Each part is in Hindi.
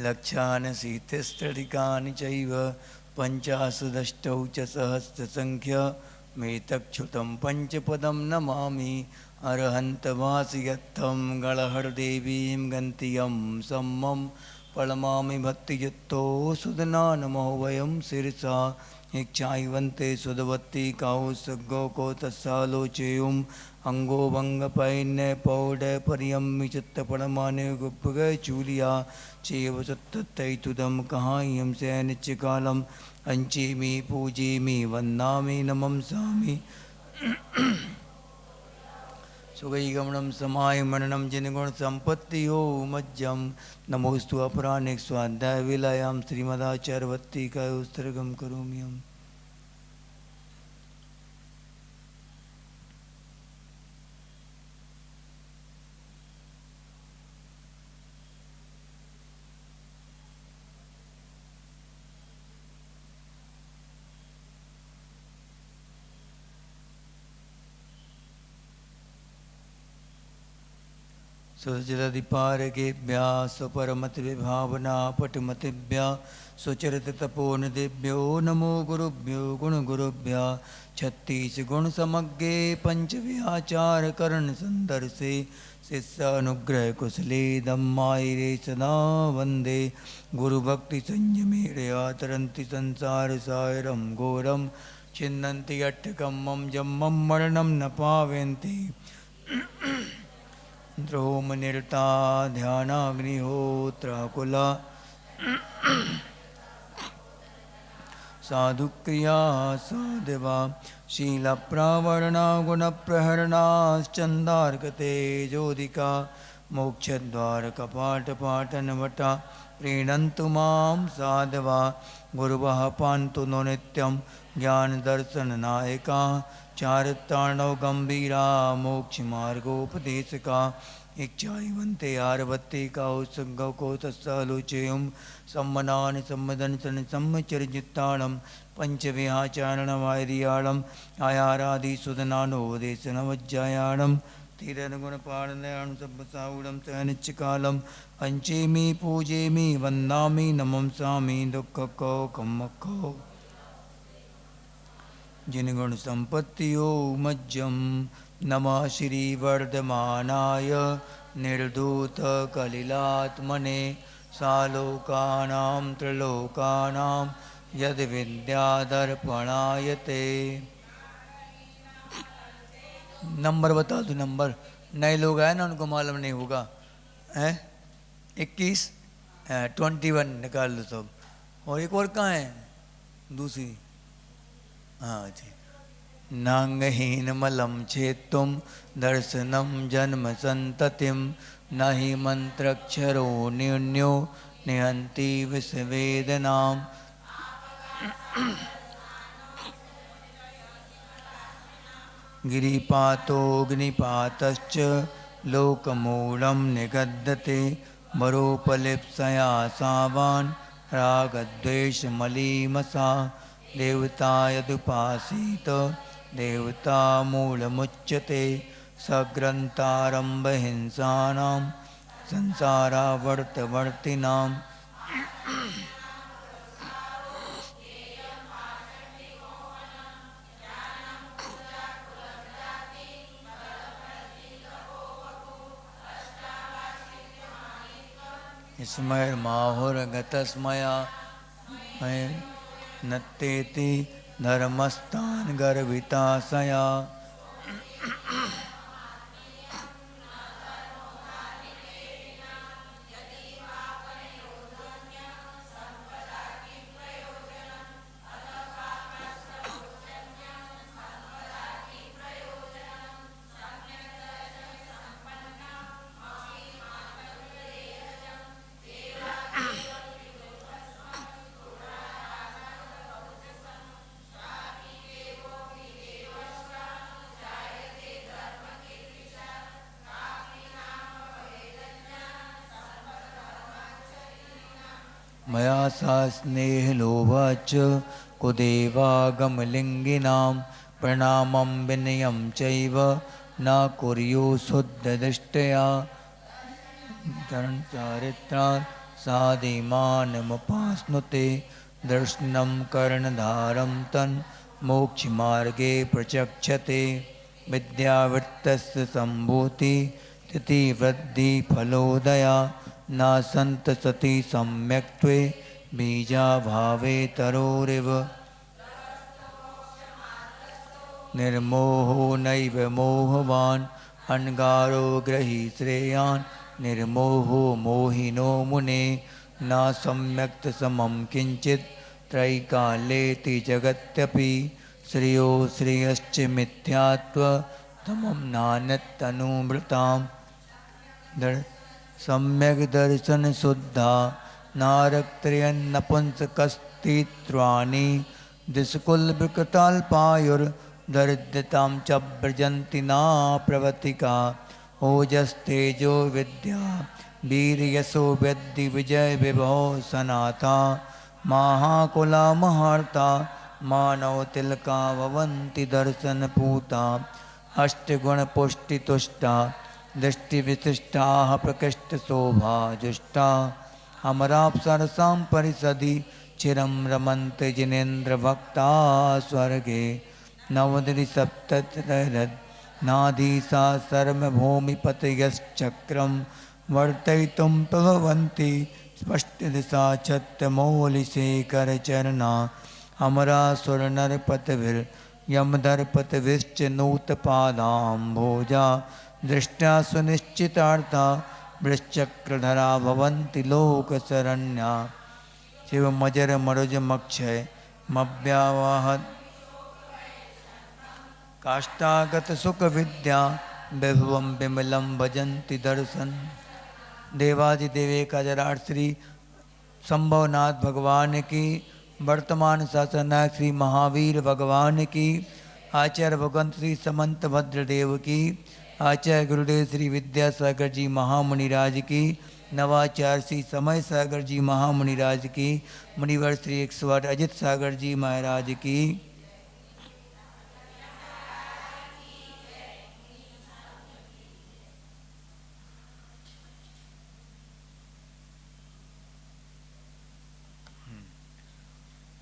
लक्षान् शीतस्त्रिकानि चैव पञ्चाशदष्टौ च सहस्रसङ्ख्य मेतक्षुतं पञ्चपदं नमामि अरहन्तवासियत्थं गणहरदेवीं गन्तियं सम्मं प्रणमामि भक्तियुक्तो सुदना नमो वयं शिरसा इच्छावन्ते सुदवती कौसगोको तस्सालोचेयुम् अंगो भंगपैन्य पौड परियम्मि चित्तपरमाने गुप्पग चूलिया चेव सत्तैतुदं कहायं सैनिच्यकालम् अंचेमि पूजेमि वन्दामि नमंसामि सुगैगमनं समाय मननं जिनगुण संपत्तियो मज्जं नमोस्तु अपराणिक स्वाध्याय विलयां श्रीमदाचार्यवत्ती का उत्सर्गं करोमि हम। सुजलधिपारकेभ्यः स्वपरमतिविभावना पटुमतिभ्यः सुचरिततपोनिधिभ्यो नमो गुरुभ्यो गुणगुरुभ्यः छत्तीसगुणसमग्रे पञ्चव्याचारकरणसन्दर्शे शिष्यानुग्रहकुशले धम्मायिरे सदा वन्दे गुरुभक्तिसंयमेरया तरन्ति संसारसागरं घोरं छिन्नन्ति अट्टकं मम जम्मं मरणं न पावयन्ति द्रोमनिरता ध्यानाग्निहोत्रकुला साधुक्रिया साधवा शीलप्रावरणा गुणप्रहरणाश्चन्दार्कते ज्योतिका मोक्षद्वारकपाटपाटनवटा प्रीणन्तु मां साधवा गुरुवः पान्तु नो नित्यं ज्ञानदर्शननायका चारित्राणौ गंभीरा मोक्षमार्गोपदेशका इच्छावन्ते आरवत्ते कौसगौ तस्सालोचेयुं सम्मनानि सम्मदनसन् सम्मचरजित्ताणं पञ्चविहाचारणवायरियाणम् आयारादिसुदनानोदेशनवज्जायाणं तीरनुगुणपालनयाणं सब्बसाऊढं सहनिच्यकालं पञ्चेमि पूजेमि वन्दामि नमंसामि दुःखको कम्मको जिनगुण संपत्तियो मज्जं नमः श्री वर्धमानाय निर्धूत कलिलात्मने सालोकानां त्रिलोकानां यद विद्यादर्पणाय ते। नंबर बता दो, नंबर नए लोग आए ना उनको मालूम नहीं होगा हैं। 21 21 निकाल लो सब। और एक और कहाँ है दूसरी? हाँ जी। नांगहीन मलम छेत्तुम दर्शनम जन्म संततिम न हि मंत्रक्षरो न्यून्यो निहंति विषवेदनाम। गिरिपातोऽग्निपातश्च लोकमूलं निगद्यते मरोपलिप्सया सावान् रागद्वेषमलीमसा देवता यदुपासीत देवता मूलमुच्यते सग्रन्थारम्भहिंसानां संसारावर्तवर्तिनाम्। स्मैर्माहुर्गतस्मया नत्तेति धर्मस्थान गर्भिताशया। मया सा स्नेहलोभाच्च कुदेवागमलिङ्गिनां प्रणामं विनयं चैव न कुर्युः शुद्धदृष्ट्या चारित्रात् साधिमानमुपास्नुते दर्शनं कर्णधारं तन् मोक्षमार्गे प्रचक्षते विद्यावृत्तस्य सम्भूति तिथिवृद्धि फलोदया न सन्त सति सम्यक्त्वे बीजाभावे तरोरिव निर्मोहो नैव मोहवान् अनगारो ग्रही श्रेयान् निर्मोहो मोहिनो मुने न सम्यक्त समं किंचित् त्रैकालेति जगत्यपि श्रियो श्रेयश्च मिथ्यात्व तमं नान्यतनुमृताम् सम्यक् दर्शन शुद्धा नारक्त्रयन्नपुंसकस्तित्वानि दिशकुलविकृताल्पायुर्दरिद्रतां च व्रजन्ति ना प्रवतिका ओजस्तेजो विद्या वीर्यसो वेद्दि विजय विभो सनाथा महाकुला महार्ता मानव तिलका भवन्ति दर्शन पूता अष्टगुण पुष्टि तुष्टा दृष्टि विशिष्टा प्रकृष्ट शोभा जुष्टा अमराप्सरसां परिषदि चिरं रमन्ते जिनेन्द्र भक्ता स्वर्गे नवदि सप्ततिरद नाधीसा सर्वभूमिपतयश्चक्रं वर्तयितुं प्रभवन्ति स्पष्टदिशा छत्रमौलिशेखरचरणा अमरासुरनरपतभिर्यमधरपतभिश्च नूतपादाम्भोजा दृष्ट्या सुनिश्चितार्था वृश्चक्रधरा भवन्ति लोकशरण्या शिवमजरमरुजमक्षय मव्यावाहत काष्ठागत सुख विद्या विभवम विमलम भजन्ति दर्शन देवादिदेवे का जराट श्री संभवनाथ भगवान की वर्तमान शासनायक श्री महावीर भगवान की आचार्य भगवंत श्री समंत भद्रदेव की आचार्य गुरुदेव श्री विद्यासागर जी महामुनिराज की नवाचार्य श्री समय सागर जी महामुनिराज की मुनिवर श्री 108 अजित सागर जी महाराज की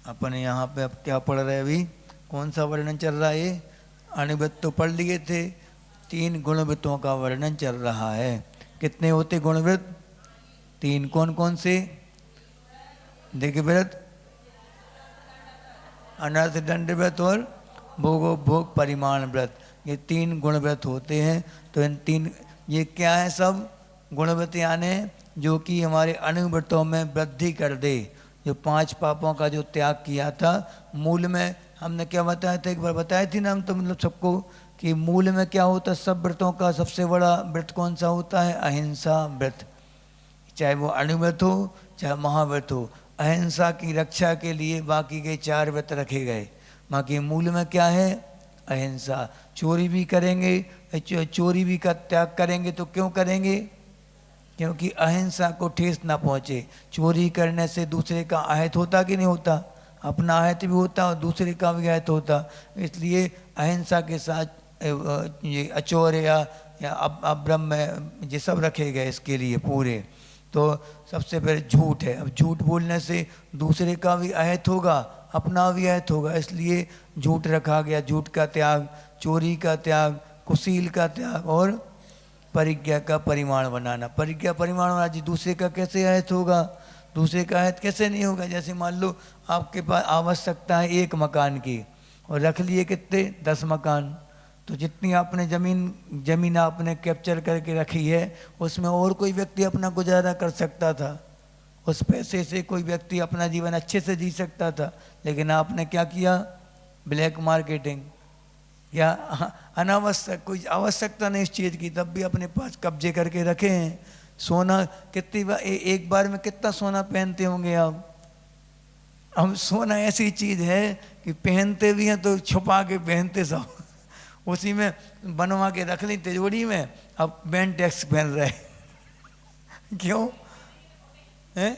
अपन यहाँ पे अब क्या पढ़ रहे हैं अभी कौन सा वर्णन चल रहा है अणुवृत्त तो पढ़ लिए थे 3 गुणवृत्तों का वर्णन चल रहा है कितने होते गुणवृत्त 3 कौन कौन से दिग्व्रत अनर्थ दंड व्रत और भोगोपभोग परिमाण व्रत ये 3 गुणव्रत होते हैं तो इन 3 ये क्या है सब गुणव्रत यानी जो कि हमारे अणुव्रतों में वृद्धि कर दे जो 5 पापों का जो त्याग किया था मूल में हमने क्या बताया था एक बार बताया थी ना हम तो मतलब सबको कि मूल में क्या होता है सब व्रतों का सबसे बड़ा व्रत कौन सा होता है अहिंसा व्रत चाहे वो अणुव्रत हो चाहे महाव्रत हो अहिंसा की रक्षा के लिए बाकी के 4 व्रत रखे गए बाकी मूल में क्या है अहिंसा चोरी भी करेंगे चोरी भी का त्याग करेंगे तो क्यों करेंगे क्योंकि अहिंसा को ठेस ना पहुँचे चोरी करने से दूसरे का आहत होता कि नहीं होता अपना आहत भी होता और दूसरे का भी आहत होता इसलिए अहिंसा के साथ ये अचौर्य या अब्रह्म ये सब रखे गए इसके लिए पूरे तो सबसे पहले झूठ है अब झूठ बोलने से दूसरे का भी आहत होगा अपना भी आहत होगा इसलिए झूठ रखा गया झूठ का त्याग चोरी का त्याग कुशील का त्याग और परिज्ञा का परिमाण बनाना परिज्ञा परिमाण बनाना जी दूसरे का कैसे आहत होगा दूसरे का आहत कैसे नहीं होगा जैसे मान लो आपके पास आवश्यकता है 1 मकान की और रख लिए कितने 10 मकान तो जितनी आपने जमीन आपने कैप्चर करके रखी है उसमें और कोई व्यक्ति अपना गुजारा कर सकता था उस पैसे से कोई व्यक्ति अपना जीवन अच्छे से जी सकता था लेकिन आपने क्या किया ब्लैक मार्केटिंग या अनावश्यक कोई आवश्यकता नहीं इस चीज़ की तब भी अपने पास कब्जे करके रखे हैं सोना कितनी बार एक बार में कितना सोना पहनते होंगे आप अब सोना ऐसी चीज़ है कि पहनते भी हैं तो छुपा के पहनते सब उसी में बनवा के रख ली तिजोरी में अब बैंक टैक्स पहन रहे क्यों है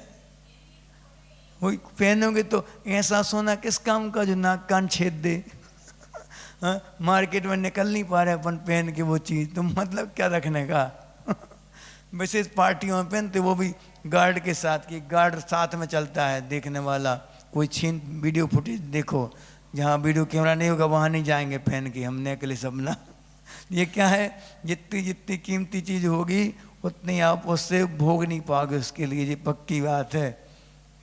वही पहनोगे तो ऐसा सोना किस काम का जो नाक कान छेद दे मार्केट में निकल नहीं पा रहे अपन पहन के वो चीज़ तो मतलब क्या रखने का विशेष पार्टियों में पहनते, वो भी गार्ड के साथ, कि गार्ड साथ में चलता है देखने वाला। कोई छीन वीडियो फुटेज देखो, जहाँ वीडियो कैमरा नहीं होगा वहाँ नहीं जाएंगे पहन के, हमने के लिए सबना। ये क्या है, जितनी जितनी कीमती चीज़ होगी उतनी आप उससे भोग नहीं पाओगे, उसके लिए ये पक्की बात है।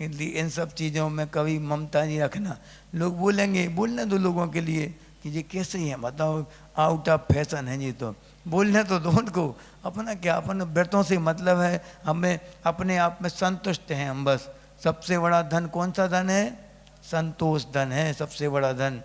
इसलिए इन सब चीज़ों में कभी ममता नहीं रखना। लोग बोलेंगे, बोलने दो लोगों के लिए कि ये कैसे ही है, बताओ आउट ऑफ फैशन है ये, तो बोलने तो दो उनको। अपना क्या, अपन व्रतों से मतलब है, हमें अपने आप में संतुष्ट हैं हम बस। सबसे बड़ा धन कौन सा धन है? संतोष धन है सबसे बड़ा धन।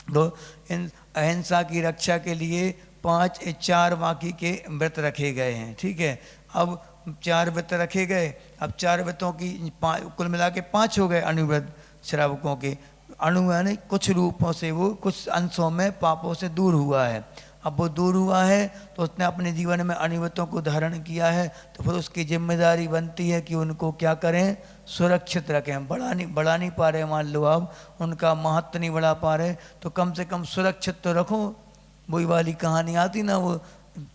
तो इन अहिंसा की रक्षा के लिए 4 बाकी के व्रत रखे गए हैं, ठीक है। अब 4 व्रत रखे गए, अब 4 व्रतों की कुल मिला के 5 हो गए अनुव्रत श्रावकों के। अणु यानी कुछ रूपों से वो कुछ अंशों में पापों से दूर हुआ है। अब वो दूर हुआ है तो उसने अपने जीवन में अनुव्रतों को धारण किया है, तो फिर उसकी जिम्मेदारी बनती है कि उनको क्या करें, सुरक्षित रखें। बढ़ा नहीं पा रहे, मान लो आप उनका महत्व नहीं बढ़ा पा रहे, तो कम से कम सुरक्षित तो रखो। वही वाली कहानी आती ना, वो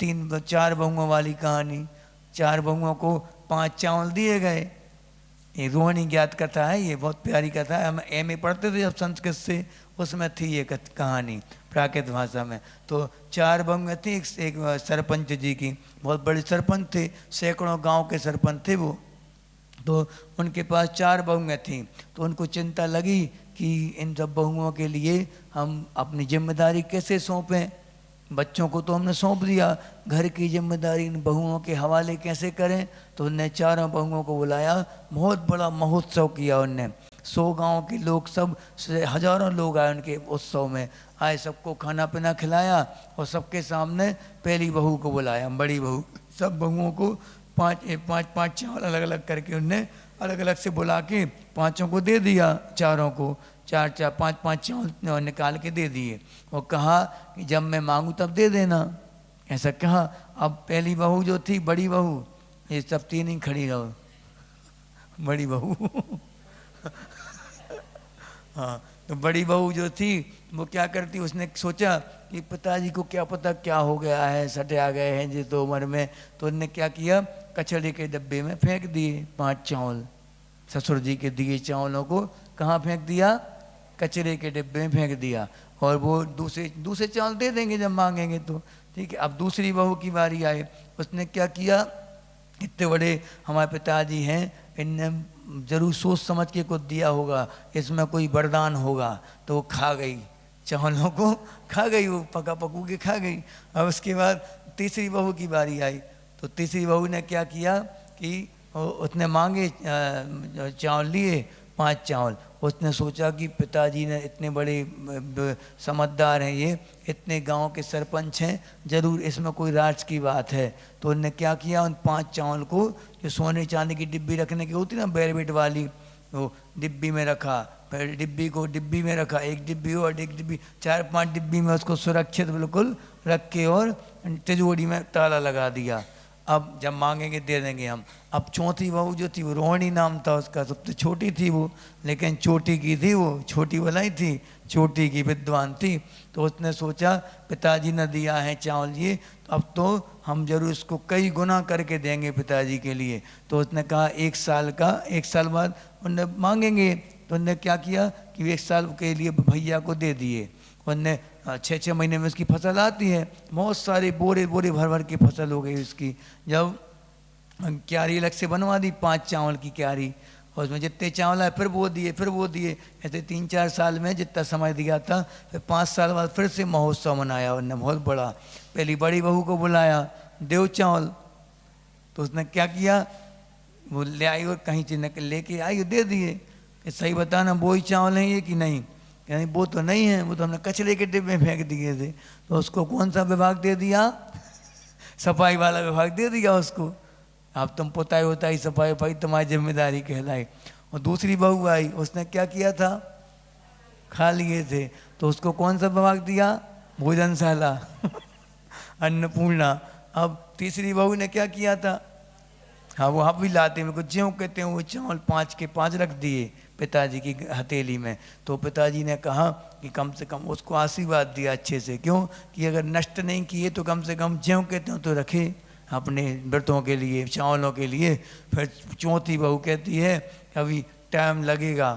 4 बहुओं वाली कहानी। 4 बहुओं को 5 चावल दिए गए। ये रोहिणी ज्ञात कथा है, ये बहुत प्यारी कथा है, हम एमए पढ़ते थे जब संस्कृत से, उसमें थी ये कहानी प्राकृत भाषा में। तो 4 बहुएं थी, एक सरपंच जी की, बहुत बड़े सरपंच थे, सैकड़ों गांव के सरपंच थे वो। तो उनके पास 4 बहुएं थीं, तो उनको चिंता लगी कि इन सब बहुओं के लिए हम अपनी जिम्मेदारी कैसे सौंपें। बच्चों को तो हमने सौंप दिया, घर की जिम्मेदारी इन बहुओं के हवाले कैसे करें। तो उनने 4 बहुओं को बुलाया, बहुत बड़ा महोत्सव किया उनने। 100 गांव के लोग, सब हजारों लोग आए उनके उत्सव में, आए, सबको खाना पीना खिलाया और सबके सामने पहली बहू को बुलाया, बड़ी बहू। सब बहुओं को 5 चावल अलग अलग करके उनने अलग अलग से बुला के 5 को दे दिया, 4 को 4 5 चावल निकाल के दे दिए और कहा कि जब मैं मांगू तब दे देना, ऐसा कहा। अब पहली बहू जो थी, बड़ी बहू, ये सब 3 ही खड़ी रहो, बड़ी बहू हाँ, तो बड़ी बहू जो थी वो क्या करती, उसने सोचा कि पिताजी को क्या पता क्या हो गया है, सटे आ गए हैं जी तो उम्र में। तो उनने क्या किया, कचड़े के डब्बे में फेंक दिए 5 चावल। ससुर जी के दिए चावलों को कहाँ फेंक दिया, कचरे के डिब्बे में फेंक दिया। और वो दूसरे चावल दे देंगे जब मांगेंगे तो, ठीक है। अब दूसरी बहू की बारी आई, उसने क्या किया, इतने बड़े हमारे पिताजी हैं, इनने जरूर सोच समझ के कुछ दिया होगा, इसमें कोई वरदान होगा। तो वो खा गई, चावलों को खा गई, वो पका पकू के खा गई। अब उसके बाद तीसरी बहू की बारी आई, तो तीसरी बहू ने क्या किया कि उसने मांगे चावल, लिए 5 चावल। उसने सोचा कि पिताजी ने इतने बड़े समझदार हैं, ये इतने गांव के सरपंच हैं, जरूर इसमें कोई राज की बात है। तो उन्होंने क्या किया, उन 5 चावल को जो सोने चांदी की डिब्बी रखने की होती ना, बैरबेट वाली, वो डिब्बी में रखा। फिर डिब्बी में रखा, एक डिब्बी और एक डिब्बी, 4-5 डिब्बी में उसको सुरक्षित बिल्कुल रख के और तिजोरी में ताला लगा दिया। अब जब मांगेंगे दे देंगे हम। अब चौथी बहू जो थी, वो रोहिणी नाम था उसका, सबसे छोटी थी वो, लेकिन चोटी की थी वो, छोटी वाला ही थी, चोटी की विद्वान थी। तो उसने सोचा पिताजी ने दिया है चावल ये, तो अब तो हम जरूर इसको कई गुना करके देंगे पिताजी के लिए। तो उसने कहा 1 साल का, 1 साल बाद उनने मांगेंगे। तो उनने क्या किया कि 1 साल के लिए भैया को दे दिए। उनने 6-6 महीने में उसकी फसल आती है, बहुत सारे बोरे बोरे भर भर की फसल हो गई उसकी। जब क्यारी अलग से बनवा दी, 5 चावल की क्यारी, और उसमें जितने चावल आए फिर वो दिए, फिर वो दिए, ऐसे 3-4 साल में जितना समय दिया था। फिर 5 साल बाद फिर से महोत्सव मनाया उनने बहुत बड़ा। पहली बड़ी बहू को बुलाया, देव चावल। तो उसने क्या किया, वो ले आई और कहीं से लेके आई, दे दिए। सही बताना वो ही चावल है ये कि नहीं, यानी वो तो नहीं है, वो तो हमने कचरे के डिब्बे में फेंक दिए थे। तो उसको कौन सा विभाग दे दिया, सफाई वाला विभाग दे दिया उसको। अब तुम पुताई होताई सफाई वफाई तुम्हारी जिम्मेदारी कहलाई। और दूसरी बहू आई, उसने क्या किया था, खा लिए थे, तो उसको कौन सा विभाग दिया, भोजनशाला अन्नपूर्णा। अब तीसरी बहू ने क्या किया था, हाँ वो आप भी लाते हैं, मेरे को ज्यों कहते हैं, वो चावल 5 के 5 रख दिए पिताजी की हथेली में। तो पिताजी ने कहा कि कम से कम उसको आशीर्वाद दिया अच्छे से, क्यों कि अगर नष्ट नहीं किए तो कम से कम ज्यों कहते हो तो रखे, अपने व्रतों के लिए, चावलों के लिए। फिर चौथी बहू कहती है अभी टाइम लगेगा,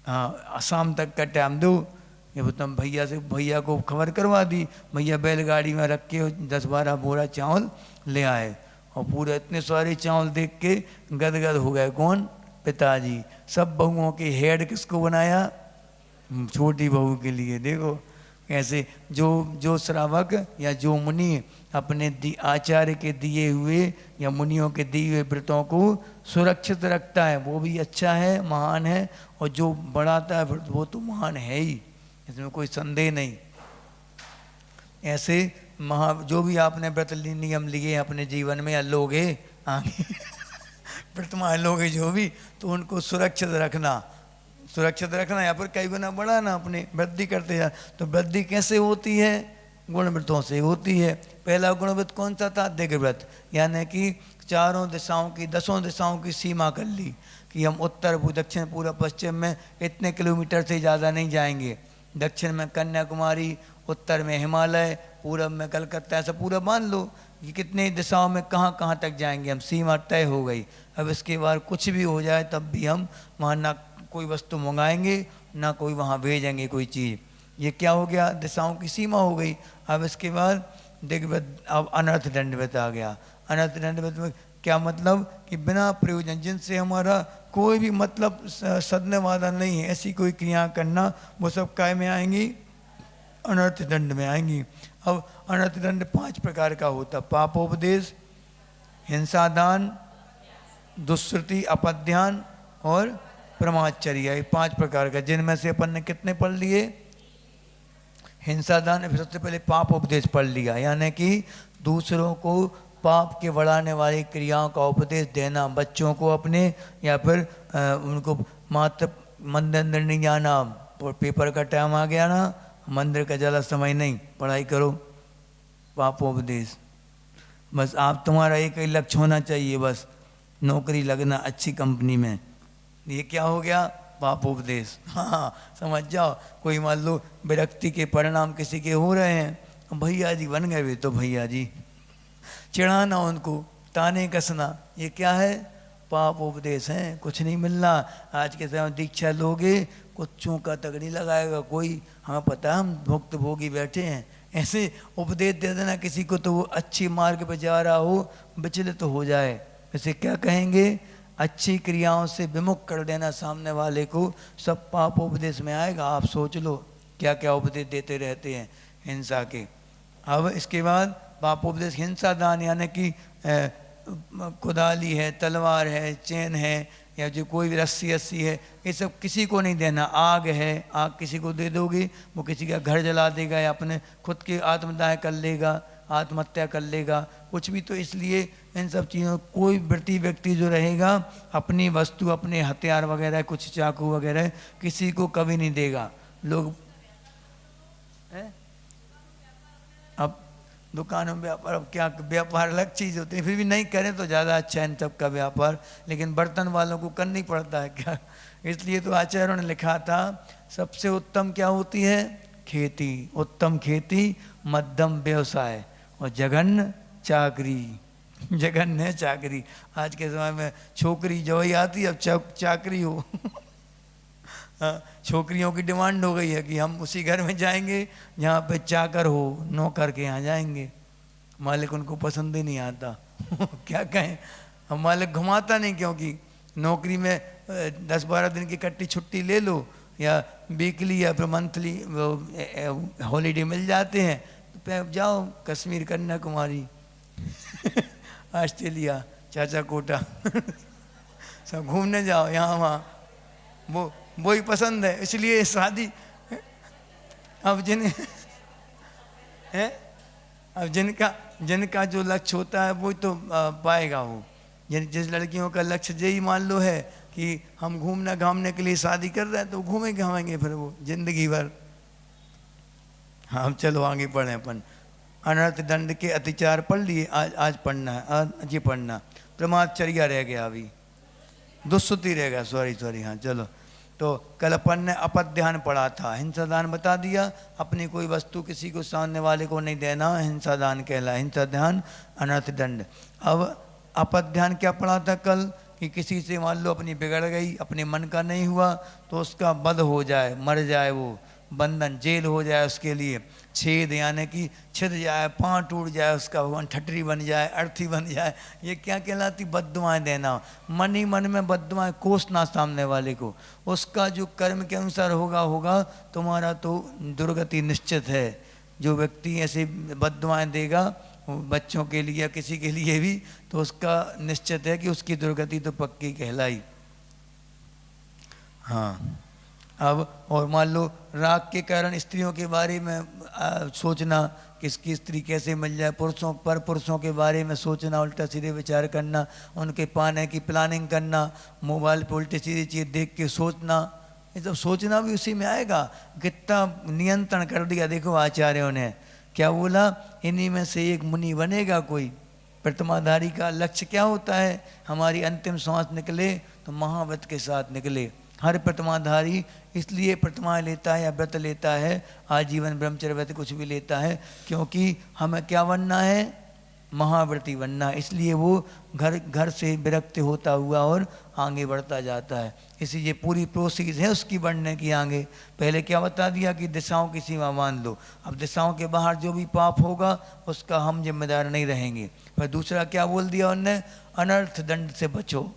हाँ शाम तक का टाइम दो। ये तुम भैया को खबर करवा दी। भैया बैलगाड़ी में रख के 10-12 बोरा चावल ले आए और पूरे इतने सारे चावल देख के गदगद हो गए। कौन? पिताजी। सब बहुओं के हेड किसको बनाया? छोटी बहू के लिए। देखो ऐसे जो श्रावक या जो मुनि अपने आचार्य के दिए हुए या मुनियों के दिए हुए व्रतों को सुरक्षित रखता है वो भी अच्छा है, महान है, और जो बढ़ाता है व्रत वो तो महान है ही, इसमें कोई संदेह नहीं। ऐसे जो भी आपने व्रत नियम लिए अपने जीवन में या लोगे आगे वर्तमान लोगे जो भी, तो उनको सुरक्षित रखना या फिर कई गुना बढ़ाना, अपने वृद्धि करते जा। तो वृद्धि कैसे होती है? गुण व्रतों से होती है। पहला गुण व्रत कौन सा था? दिग्व्रत व्रत, यानी कि चारों दिशाओं की 10 दिशाओं की सीमा कर ली कि हम उत्तर दक्षिण पूर्व पश्चिम में इतने किलोमीटर से ज़्यादा नहीं जाएंगे। दक्षिण में कन्याकुमारी, उत्तर में हिमालय, पूर्व में कलकत्ता, ऐसा पूरा मान लो कि कितने दिशाओं में कहाँ तक जाएंगे हम, सीमा तय हो गई। अब इसके बाद कुछ भी हो जाए तब भी हम वहाँ ना कोई वस्तु मंगाएंगे ना कोई वहाँ भेजेंगे कोई चीज़। ये क्या हो गया? दिशाओं की सीमा हो गई। अब इसके बाद दिग्व्रत, अब अनर्थ दंडव्रत आ गया। अनर्थ दंडव्रत में क्या मतलब? कि बिना प्रयोजन, जिनसे हमारा कोई भी मतलब सदने वाला नहीं है, ऐसी कोई क्रिया करना, वो सब काय में आएंगी? अनर्थ दंड में आएंगी। अब अनर्थ दंड 5 प्रकार का होता: पापोपदेश, हिंसादान, दुष्श्रुति, अपध्यान और प्रमादचर्या। ये 5 प्रकार का, जिनमें से अपन ने कितने पढ़ लिए? हिंसादान सबसे पहले पाप उपदेश पढ़ लिया, यानी कि दूसरों को पाप के बढ़ाने वाली क्रियाओं का उपदेश देना, बच्चों को अपने, या फिर उनको मात्र मंदिर नहीं जाना, पेपर का टाइम आ गया ना, मंदिर का ज़्यादा समय नहीं, पढ़ाई करो, पापोपदेश। बस आप तुम्हारा एक ही लक्ष्य होना चाहिए, बस नौकरी लगना अच्छी कंपनी में। ये क्या हो गया? पापोपदेश। हाँ समझ जाओ। कोई मान लो विरक्ति के परिणाम किसी के हो रहे हैं, भैया जी बन गए वे तो भैया जी, चिढ़ाना उनको, ताने कसना, ये क्या है? पापोपदेश है। कुछ नहीं मिलना। आज के समय दीक्षा लोगे कुछ चौंका तक नहीं लगाएगा कोई, हमें पता है हम भुक्त भोगी बैठे हैं। ऐसे उपदेश दे देना किसी को तो वो अच्छी मार्ग पर जा रहा हो, विचलित तो हो जाए, ऐसे क्या कहेंगे? अच्छी क्रियाओं से विमुख कर देना सामने वाले को, सब पाप उपदेश में आएगा। आप सोच लो क्या क्या उपदेश देते रहते हैं हिंसा के। अब इसके बाद पापोपदेश, हिंसा दान, यानी कि कुदाली है, तलवार है, चैन है, या जो कोई भी रस्सी है, ये सब किसी को नहीं देना। आग है, आग किसी को दे दोगे वो किसी का घर जला देगा या अपने खुद की आत्मदाह कर लेगा, आत्महत्या कर लेगा, कुछ भी। तो इसलिए इन सब चीज़ों, कोई व्यक्ति जो रहेगा अपनी वस्तु, अपने हथियार वगैरह, कुछ चाकू वगैरह किसी को कभी नहीं देगा। लोग अब दुकानों में व्यापार, अब क्या व्यापार अलग चीज़ होती है, फिर भी नहीं करें तो ज़्यादा अच्छा है इन सब का व्यापार, लेकिन बर्तन वालों को करना ही पड़ता है क्या। इसलिए तो आचार्यों ने लिखा था सबसे उत्तम क्या होती है? खेती। उत्तम खेती, मध्यम व्यवसाय और जघन्य चाकरी। जघन्य चाकरी। आज के समय में छोकरी जो ही आती है, अब चाकरी हो। छोकरियों की डिमांड हो गई है कि हम उसी घर में जाएंगे जहाँ पे चाकर हो, नौकर के यहाँ जाएंगे। मालिक उनको पसंद ही नहीं आता। क्या कहें, हम मालिक घुमाता नहीं, क्योंकि नौकरी में 10-12 दिन की कट्टी छुट्टी ले लो, या वीकली या फिर मंथली हॉलीडे मिल जाते हैं, तो जाओ कश्मीर, कन्याकुमारी, ऑस्ट्रेलिया, चाचा कोटा, सब घूमने जाओ यहाँ वहाँ, वही पसंद है। इसलिए शादी अब जिनका जो लक्ष्य होता है वो तो पाएगा। वो जिस लड़कियों का लक्ष्य यही मान लो है कि हम घूमना घामने के लिए शादी कर रहे हैं, तो घूमेंगे घामेंगे फिर वो जिंदगी भर। हाँ चलो आगे पढ़ें अपन। अनर्थ दंड के अतिचार पढ़ लिए, आज पढ़ना है, आज ये पढ़ना। प्रमादचर्या रह गया, अभी दुष्श्रुति रह गया, सॉरी हाँ चलो। तो कल अपन ने अपध्यान पढ़ा था, हिंसा दान बता दिया, अपनी कोई वस्तु किसी को सामने वाले को नहीं देना हिंसा दान कहलाए, हिंसा ध्यान अनर्थ दंड। अब अपध्यान क्या पढ़ा था कल कि किसी से मान लो अपनी बिगड़ गई, अपने मन का नहीं हुआ तो उसका वध हो जाए, मर जाए, वो बंधन जेल हो जाए उसके लिए, छेद यानी कि छिद जाए, पाँव टूट जाए उसका, भगवान ठटरी बन जाए, अर्थी बन जाए, ये क्या कहलाती? बद्दुआएँ देना। मन ही मन में बद्दुआएँ कोसना सामने वाले को, उसका जो कर्म के अनुसार होगा होगा, तुम्हारा तो दुर्गति निश्चित है। जो व्यक्ति ऐसे बद्दुआएँ देगा बच्चों के लिए या किसी के लिए भी, तो उसका निश्चित है कि उसकी दुर्गति तो पक्की कहलाई। हाँ, अब और मान लो राग के कारण स्त्रियों के बारे में सोचना, किसकी स्त्री कैसे मिल जाए, पुरुषों के बारे में सोचना, उल्टा सीधे विचार करना, उनके पाने की प्लानिंग करना, मोबाइल पर उल्टी सीधी चीज़ देख के सोचना, ये सब सोचना भी उसी में आएगा। कितना नियंत्रण कर दिया देखो आचार्यों ने, क्या बोला? इन्हीं में से एक मुनि बनेगा कोई। प्रतिमाधारी का लक्ष्य क्या होता है? हमारी अंतिम सांस निकले तो महाव्रत के साथ निकले। हर प्रतिमाधारी इसलिए प्रतिमाएं लेता है या व्रत लेता है, आजीवन ब्रह्मचर्य व्रत कुछ भी लेता है, क्योंकि हमें क्या बनना है? महाव्रती बनना। इसलिए वो घर से विरक्त होता हुआ और आगे बढ़ता जाता है। इसी ये पूरी प्रोसेस है उसकी बढ़ने की आगे। पहले क्या बता दिया कि दिशाओं की सीमा मान लो, अब दिशाओं के बाहर जो भी पाप होगा उसका हम जिम्मेदार नहीं रहेंगे। फिर दूसरा क्या बोल दिया उनने? अनर्थ दंड से बचो,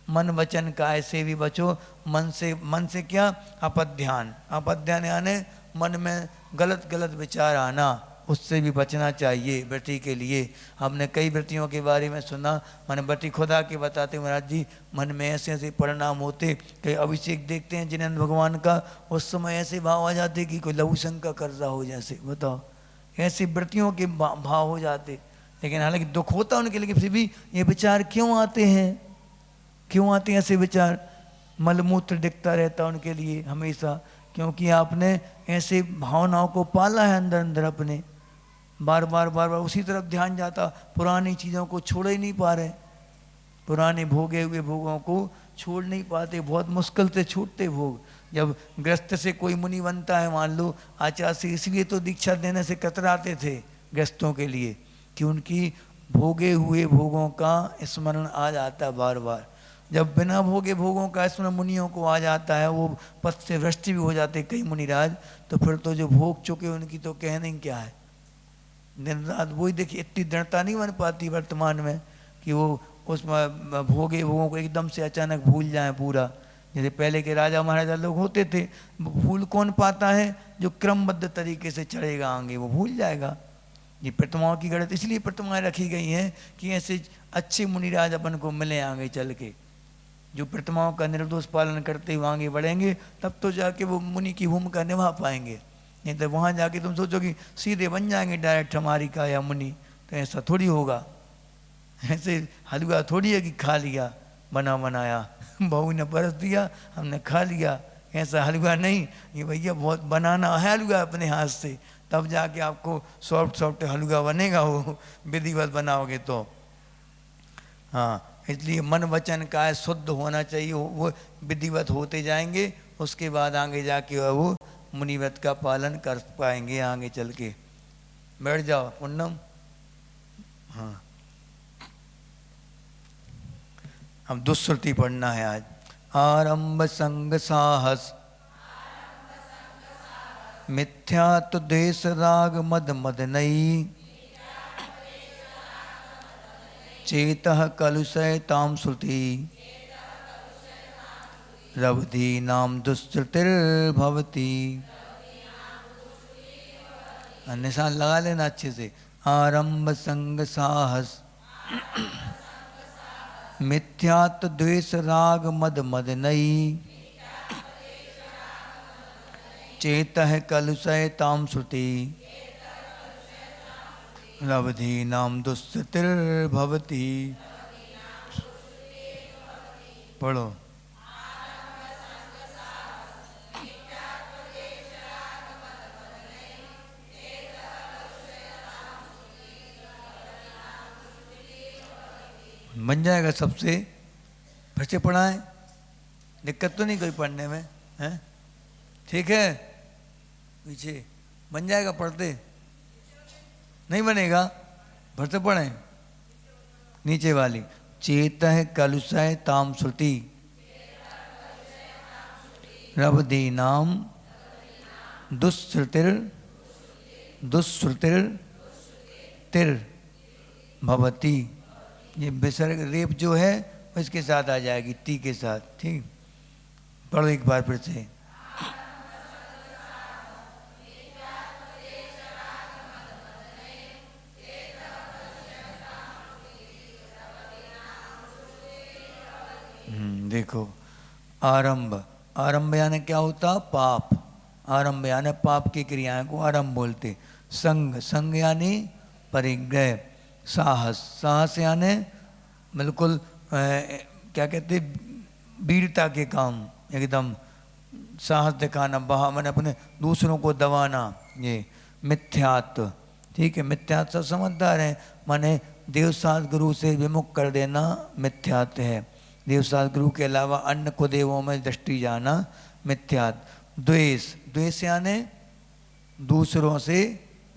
मन वचन काय से भी बचो। मन से क्या? अपध्यान। अपध्यान यानी मन में गलत विचार आना, उससे भी बचना चाहिए व्रती के लिए। हमने कई व्रतियों के बारे में सुना, मैंने व्रती खुदा के बताते महाराज जी, मन में ऐसे ऐसे परिणाम होते, कई अभिषेक देखते हैं जिनेंद्र भगवान का, उस समय ऐसे भाव आ जाते कि कोई लघु शंका कर्जा हो जैसे, बताओ ऐसे व्रतियों के भाव हो जाते। लेकिन हालांकि दुख होता उनके, लेकिन फिर भी ये विचार क्यों आते हैं? क्यों आते हैं ऐसे विचार? मलमूत्र दिखता रहता उनके लिए हमेशा, क्योंकि आपने ऐसे भावनाओं को पाला है अंदर अंदर अपने, बार बार उसी तरफ ध्यान जाता, पुरानी चीज़ों को छोड़ ही नहीं पा रहे, पुराने भोगे हुए भोगों को छोड़ नहीं पाते, बहुत मुश्किल से छूटते भोग। जब ग्रस्त से कोई मुनि बनता है, मान लो आचार्य से, इसलिए तो दीक्षा देने से कतराते थे ग्रस्तों के लिए कि उनकी भोगे हुए भोगों का स्मरण आ जाता बार बार। जब बिना भोगे भोगों का स्मरण मुनियों को आ जाता है, वो पद से भ्रष्ट भी हो जाते कई मुनिराज, तो फिर तो जो भोग चुके उनकी तो कहने क्या है। दिन रात वही देखिए, इतनी दृढ़ता नहीं बन पाती वर्तमान में कि वो उसमें भोगे भोगों को एकदम से अचानक भूल जाए पूरा। जैसे पहले के राजा महाराजा लोग होते थे, भूल कौन पाता है? जो क्रमबद्ध तरीके से चढ़ेगा आगे वो भूल जाएगा। ये प्रतिमाओं की गलत इसलिए प्रतिमाएं रखी गई हैं कि ऐसे अच्छे मुनिराज अपन को मिले आगे चल के, जो प्रतिमाओं का निर्दोष पालन करते हुए आगे बढ़ेंगे, तब तो जाके वो मुनि की भूमिका निभा पाएंगे। नहीं तो वहाँ जाके तुम सोचो कि सीधे बन जाएंगे डायरेक्ट हमारी का या मुनि, तो ऐसा थोड़ी होगा। ऐसे हलवा थोड़ी है कि खा लिया बना बनाया, बहू ने परस दिया हमने खा लिया, ऐसा हलवा नहीं। ये भैया बहुत बनाना है हलवा अपने हाथ से, तब जाके आपको सॉफ्ट हलवा बनेगा, वो विधिवत बनाओगे तो। हाँ, इसलिए मन वचन काय शुद्ध होना चाहिए, वो विधिवत होते जाएंगे, उसके बाद आगे जाके वो मुनिव्रत का पालन कर पाएंगे आगे चल के। बैठ जाओ पुन्नम। हाँ, अब दुश्रुति पढ़ना है आज। आरंभ संग साहस मिथ्यात्व देश राग मद मद नई, चेतः कलुषय ताम श्रुति, रवधि नाम दुश्रुतिर्भवति। निशान लगा लेना अच्छे से। आरंभ संग साहस मिथ्यात्व द्वेष राग मद मद नई, चेतः कलुषय ताम श्रुति, रवधि नाम दुश्रुतिर्भवति। पढ़ो। बन जाएगा सबसे। फिर से पढ़ाएं। दिक्कत तो नहीं कोई पढ़ने में हैं? ठीक है, पीछे बन जाएगा पढ़ते, नहीं बनेगा भरते पढ़े। नीचे वाली, चेत कलुषय ताम श्रुति रवदी नाम दुश्रुतिर दुश्रुतिर तिर भवती। ये विसर्ग रेप जो है इसके साथ आ जाएगी, ती के साथ। ठीक, पढ़ो एक बार फिर से। देखो, आरंभ, आरंभ यानी क्या होता? पाप। आरंभ यानी पाप की क्रियाएं को आरंभ बोलते। संग, संग यानी परिग्रह। साहस, साहस यानी बिल्कुल क्या कहते, वीरता के काम, एकदम साहस दिखाना, बहा मैंने अपने दूसरों को दबाना। ये मिथ्यात्व। ठीक है, मिथ्यात्व सब समझदार है, माने देवसात गुरु से विमुख कर देना मिथ्यात्व है। देवसात गुरु के अलावा अन्य को देवों में दृष्टि जाना मिथ्यात्व। द्वेष, द्वेष यानी दूसरों से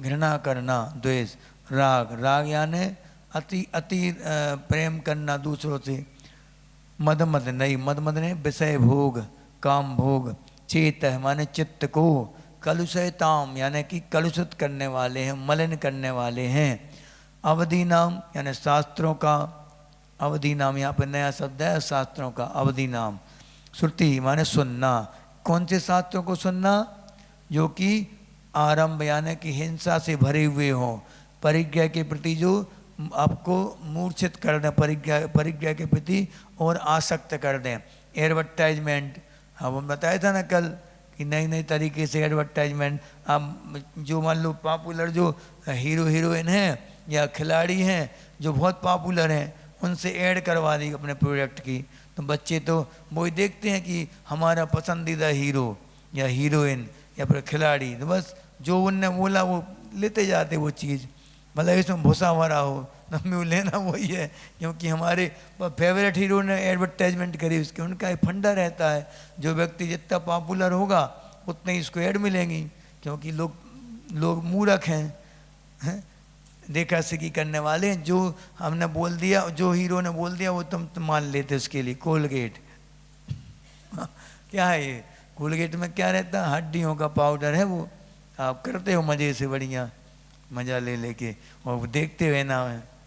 घृणा करना, द्वेष। राग, राग यानी अति अति प्रेम करना दूसरों से। मद मद नहीं, मद मद ने विषय भोग, काम भोग। चेत है माने चित्त को। कलुषयताम यानी कि कलुषित करने वाले हैं, मलिन करने वाले हैं। अवधि नाम यानी शास्त्रों का, अवधि नाम यहाँ पर नया शब्द है, शास्त्रों का अवधि नाम। श्रुति माने सुनना। कौन से शास्त्रों को सुनना? जो कि आरंभ यानी कि हिंसा से भरे हुए हों, परिज्ञा के प्रति जो आपको मूर्छित कर दें, परिज्ञा के प्रति और आसक्त कर दें। एडवर्टाइजमेंट, हम बताया था ना कल कि नई नई तरीके से एडवर्टाइजमेंट। अब जो मान लो पॉपुलर जो हीरो हीरोइन हैं या खिलाड़ी हैं जो बहुत पॉपुलर हैं, उनसे ऐड करवा दी अपने प्रोडक्ट की, तो बच्चे तो वही देखते हैं कि हमारा पसंदीदा हीरो या हीरोइन या फिर खिलाड़ी, तो बस जो उनने बोला वो लेते जाते वो चीज़, भले इसमें भूसा भरा हो, हमें वो लेना वही है, क्योंकि हमारे फेवरेट हीरो ने एडवर्टाइजमेंट करी उसके, उनका एक फंडा रहता है। जो व्यक्ति जितना पॉपुलर होगा उतने ही इसको ऐड मिलेंगी, क्योंकि लोग मूर्ख हैं, देखा सीखी करने वाले हैं। जो हमने बोल दिया, जो हीरो ने बोल दिया वो तुम मान लेते उसके लिए। कोलगेट क्या है ये? कोलगेट में क्या रहता है? हड्डियों का पाउडर है वो। आप करते हो मज़े से, बढ़िया मज़ा ले लेके, और देखते हुए ना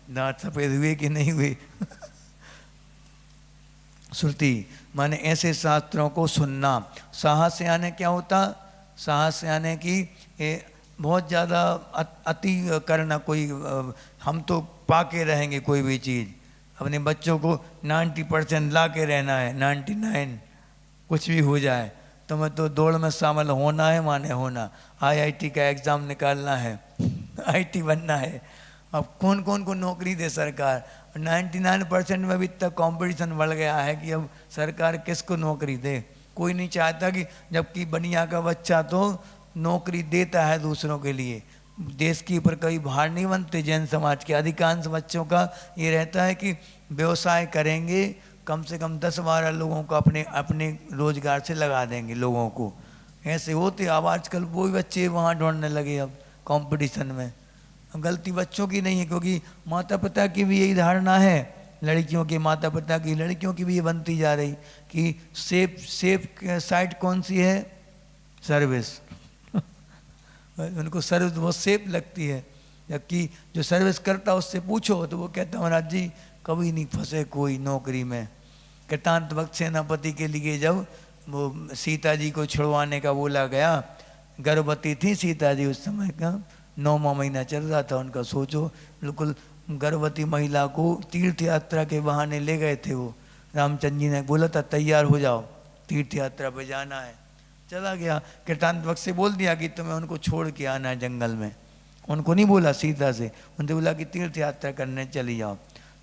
दांत सफ़ेद हुए कि नहीं हुए। श्रुति माने ऐसे शास्त्रों को सुनना। साहस यानी क्या होता? साहस यानी कि बहुत ज़्यादा अति करना, कोई हम तो पाके रहेंगे कोई भी चीज़, अपने बच्चों को 90% ला के रहना है, 99 कुछ भी हो जाए तो मैं तो दौड़ में शामिल होना है, माने होना। IIT का एग्ज़ाम निकालना है, IT बनना है। अब कौन कौन को नौकरी दे सरकार? 99% में भी इतना कंपटीशन बढ़ गया है कि अब सरकार किसको नौकरी दे? कोई नहीं चाहता कि, जबकि बनिया का बच्चा तो नौकरी देता है दूसरों के लिए। देश के ऊपर कभी भार नहीं बनते। जैन समाज के अधिकांश बच्चों का ये रहता है कि व्यवसाय करेंगे, कम से कम 10-12 लोगों को अपने रोजगार से लगा देंगे लोगों को। ऐसे होते। अब आजकल वो भी बच्चे वहाँ ढूंढने लगे अब कंपटीशन में। गलती बच्चों की नहीं है, क्योंकि माता पिता की भी यही धारणा है, लड़कियों के माता पिता की, लड़कियों की भी ये बनती जा रही कि सेफ साइड कौन सी है? सर्विस। उनको सर्विस बहुत सेफ लगती है, जबकि जो सर्विस करता उससे पूछो तो वो कहता महाराज जी कभी नहीं फंसे कोई नौकरी में। कृतांत भक्त सेनापति के लिए जब वो सीता जी को छुड़वाने का बोला गया, गर्भवती थी सीता जी उस समय का, 9वां महीना चल रहा था उनका। सोचो, बिल्कुल गर्भवती महिला को तीर्थ यात्रा के बहाने ले गए थे वो। रामचंद्र जी ने बोला था तैयार हो जाओ, तीर्थ यात्रा पे जाना है। चला गया, कृतांत भक्त से बोल दिया कि तुम्हें उनको छोड़ के आना है जंगल में। उनको नहीं बोला सीता से, उनसे बोला कि तीर्थ यात्रा करने चली जाओ।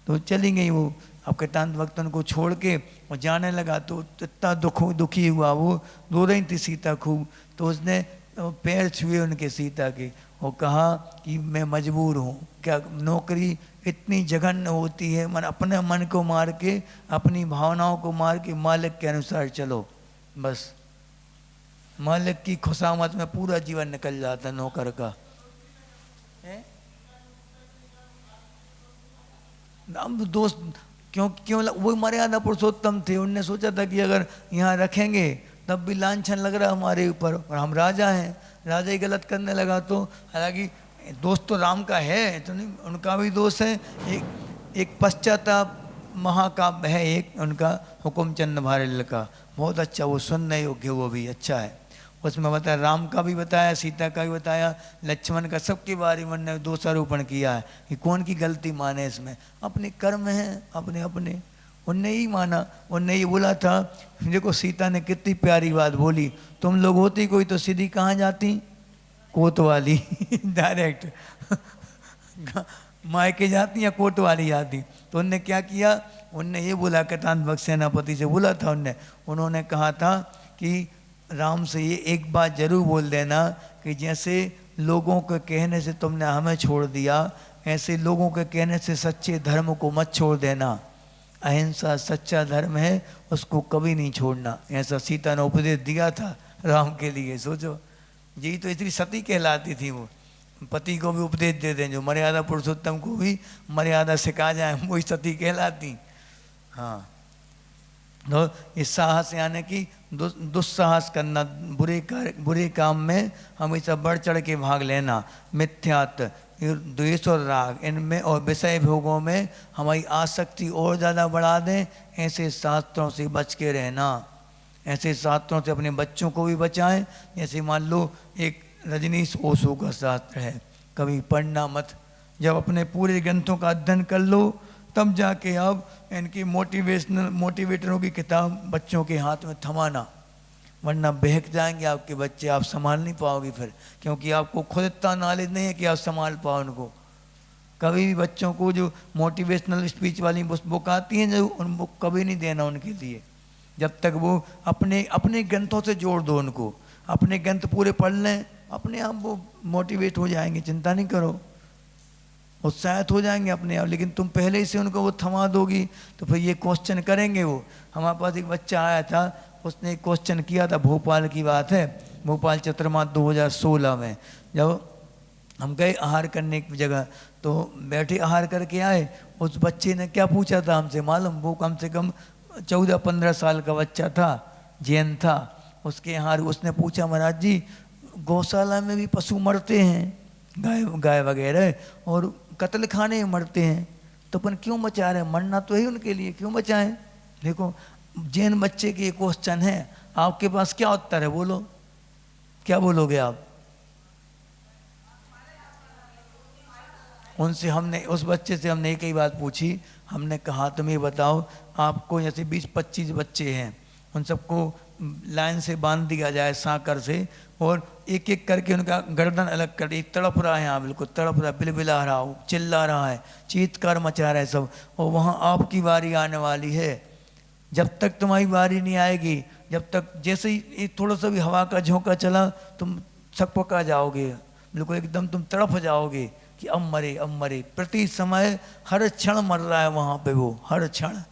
तो चली गई वो। अब कृतांत भक्त उनको छोड़ के और जाने लगा तो इतना दुखी हुआ वो, रो रही थी सीता खूब। तो उसने पैर छुए उनके सीता के वो कहा कि मैं मजबूर हूँ, क्या नौकरी इतनी जघन्य होती है, मन अपने मन को मार के, अपनी भावनाओं को मार के मालिक के अनुसार चलो, बस मालिक की खुशामद में पूरा जीवन निकल जाता नौकर का। अब दोस्त क्यों वो मर्यादा पुरुषोत्तम थे, उनने सोचा था कि अगर यहाँ रखेंगे तब भी लांछन लग रहा हमारे ऊपर, और हम राजा हैं, राजा ही गलत करने लगा तो, हालांकि दोस्त तो राम का है तो नहीं, उनका भी दोष है। एक पश्चाताप महाकाव्य है एक उनका, हुकुमचंद भारल का, बहुत अच्छा, वो सुनने योग्य, वो भी अच्छा है। उसमें बताया राम का भी बताया, सीता का भी बताया, लक्ष्मण का, सबके बारे में उन्होंने दोषारोपण किया है कि कौन की गलती माने इसमें, अपने कर्म हैं अपने अपने। उनने ही माना, उनने ये बोला था, देखो सीता ने कितनी प्यारी बात बोली, तुम लोग होती कोई तो सीधी कहाँ जाती, कोतवाली डायरेक्ट मायके जाती या कोतवाली जाती। तो उनने क्या किया, उनने ये बोला, कटान सेनापति से बोला था उन्होंने कहा था कि राम से ये एक बात जरूर बोल देना कि जैसे लोगों के कहने से तुमने हमें छोड़ दिया, ऐसे लोगों के कहने से सच्चे धर्म को मत छोड़ देना। अहिंसा सच्चा धर्म है, उसको कभी नहीं छोड़ना। ऐसा सीता ने उपदेश दिया था राम के लिए। सोचो यही तो इतनी सती कहलाती थी, वो पति को भी उपदेश दे दें, जो मर्यादा पुरुषोत्तम को भी मर्यादा सिखा जाए, वही सती कहलाती। हाँ, तो इस साहस यानी कि दुस्साहस करना, बुरे काम में हमेशा बढ़ चढ़ के भाग लेना, मिथ्यात्व, द्वेष और राग, इनमें और विषय भोगों में हमारी आसक्ति और ज़्यादा बढ़ा दें, ऐसे शास्त्रों से बच के रहना। ऐसे शास्त्रों से अपने बच्चों को भी बचाएं। जैसे मान लो एक रजनीश ओशो का शास्त्र है, कभी पढ़ना मत, जब अपने पूरे ग्रंथों का अध्ययन कर लो तब जाके आप इनकी मोटिवेटरों की किताब बच्चों के हाथ में थमाना, वरना बहक जाएंगे आपके बच्चे, आप संभाल नहीं पाओगे फिर, क्योंकि आपको खुद इतना नॉलेज नहीं है कि आप संभाल पाओ उनको। कभी भी बच्चों को जो मोटिवेशनल स्पीच वाली बुक आती हैं, जो उन बुक कभी नहीं देना उनके लिए, जब तक वो अपने ग्रंथों से जोड़ दो उनको, अपने ग्रंथ पूरे पढ़ लें, अपने आप वो मोटिवेट हो जाएंगे, चिंता नहीं करो, उत्साहित हो जाएंगे अपने आप। लेकिन तुम पहले ही से उनको वो थमा दोगी तो फिर ये क्वेश्चन करेंगे। वो हमारे पास एक बच्चा आया था, उसने एक क्वेश्चन किया था, भोपाल की बात है, भोपाल चतुर्मास 2016 में, जब हम गए आहार करने की जगह, तो बैठे आहार करके आए, उस बच्चे ने क्या पूछा था हमसे मालूम, वो कम से कम 14-15 साल का बच्चा था, जैन था। उसके यहाँ उसने पूछा, महाराज जी गौशाला में भी पशु मरते हैं, गाय वगैरह, और कत्ल खाने में मरते हैं, तो अपन क्यों बचा रहे हैं, मरना तो है उनके लिए, क्यों बचाएं। देखो जैन बच्चे के क्वेश्चन है, आपके पास क्या उत्तर है, बोलो, क्या बोलोगे आप। उनसे हमने, उस बच्चे से हमने एक ही बात पूछी, हमने कहा तुम ये बताओ, आपको जैसे 20-25 बच्चे हैं, उन सबको लाइन से बांध दिया जाए सांकर से, और एक एक करके उनका गर्दन अलग कर, एक तड़प रहा है, यहाँ बिल्कुल तड़प रहा है, बिलबिला रहा हो, चिल्ला रहा है, चीत्कार मचा रहा है सब, और वहाँ आपकी बारी आने वाली है। जब तक तुम्हारी बारी नहीं आएगी, जब तक जैसे ही थोड़ा सा भी हवा का झोंका चला, तुम सकपका जाओगे, बिल्कुल एकदम तुम तड़प जाओगे कि अब मरे। प्रति समय हर क्षण मर रहा है वहाँ पे वो, हर क्षण।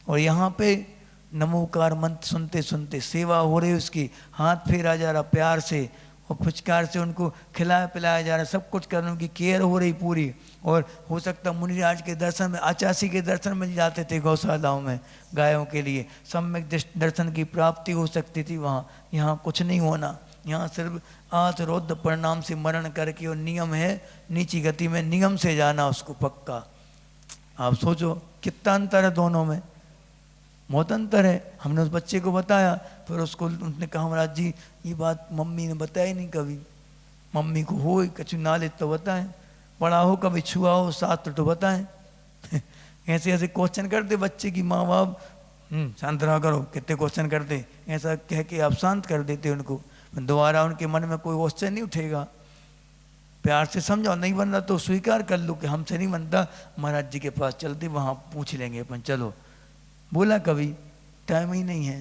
और यहाँ पे नमोकार मंत्र सुनते सुनते सेवा हो रही, उसकी हाथ फेरा जा रहा प्यार से, और फुचकार से उनको खिलाया पिलाया जा रहा, सब कुछ कर, उनकी केयर हो रही पूरी। और हो सकता मुनिराज के दर्शन में, आचासी के दर्शन में जाते थे गौशालाओं में गायों के लिए, सम्यक दर्शन की प्राप्ति हो सकती थी वहाँ। यहाँ कुछ नहीं होना, यहाँ सिर्फ आठ रौद्र परिणाम से मरण करके, और नियम है नीची गति में नियम से जाना उसको पक्का। आप सोचो कितना अंतर है दोनों में, बहुत अंतर है। हमने उस बच्चे को बताया, फिर उसको उसने कहा महाराज जी ये बात मम्मी ने बताई नहीं कभी, मम्मी को हो कछु नॉलेज तो बताएं, पढ़ा हो कभी, छुआ हो शास्त्र तो बताएं। ऐसे ऐसे क्वेश्चन करते बच्चे की माँ बाप, शांत रहा करो, कितने क्वेश्चन करते, ऐसा कह के आप शांत कर देते उनको, दोबारा उनके मन में कोई क्वेश्चन नहीं उठेगा। प्यार से समझाओ, नहीं बन रहा तो स्वीकार कर लो कि हमसे नहीं बनता, महाराज जी के पास चलते, वहाँ पूछ लेंगे अपन, चलो। बोला कभी, टाइम ही नहीं है।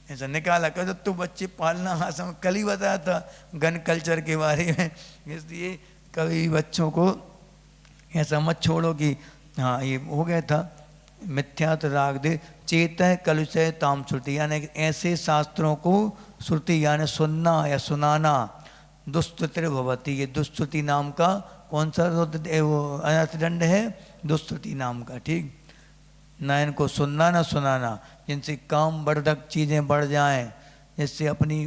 ऐसा निकाला कर तो बच्चे पालना आसान, कल ही बताया था गन कल्चर के बारे में। इसलिए कभी बच्चों को ऐसा मत छोड़ो कि हाँ ये हो गया था। मिथ्यात राग दे चेत कलुषय ताम श्रुति, यानी ऐसे शास्त्रों को श्रुति यानी सुनना या सुनाना दुस्तुतिर भवती, ये दुस्तुति नाम का कौन सा वो अनर्थदंड है, दुस्तुति नाम का। ठीक, ना इनको सुनना ना सुनाना, जिनसे काम वर्धक चीज़ें बढ़ जाएं, जिससे अपनी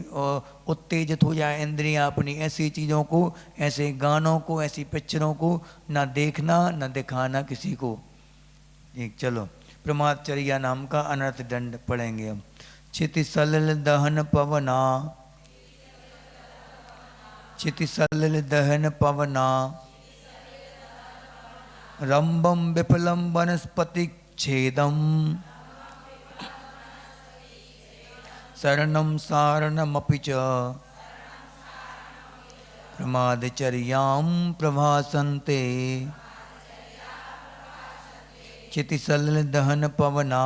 उत्तेजित हो जाए इंद्रियां अपनी, ऐसी चीज़ों को, ऐसे गानों को, ऐसी पिक्चरों को ना देखना ना दिखाना किसी को। ठीक, चलो प्रमादचर्या नाम का अनर्थ दंड पढ़ेंगे हम। क्षिति सलिल दहन पवना, क्षिति सलिल दहन पवना, रंबम विफलम वनस्पति छेदम, शरणम सारणमपि च प्रमादचर्यां प्रभासन्ते। क्षितिसलिल दहन पवना,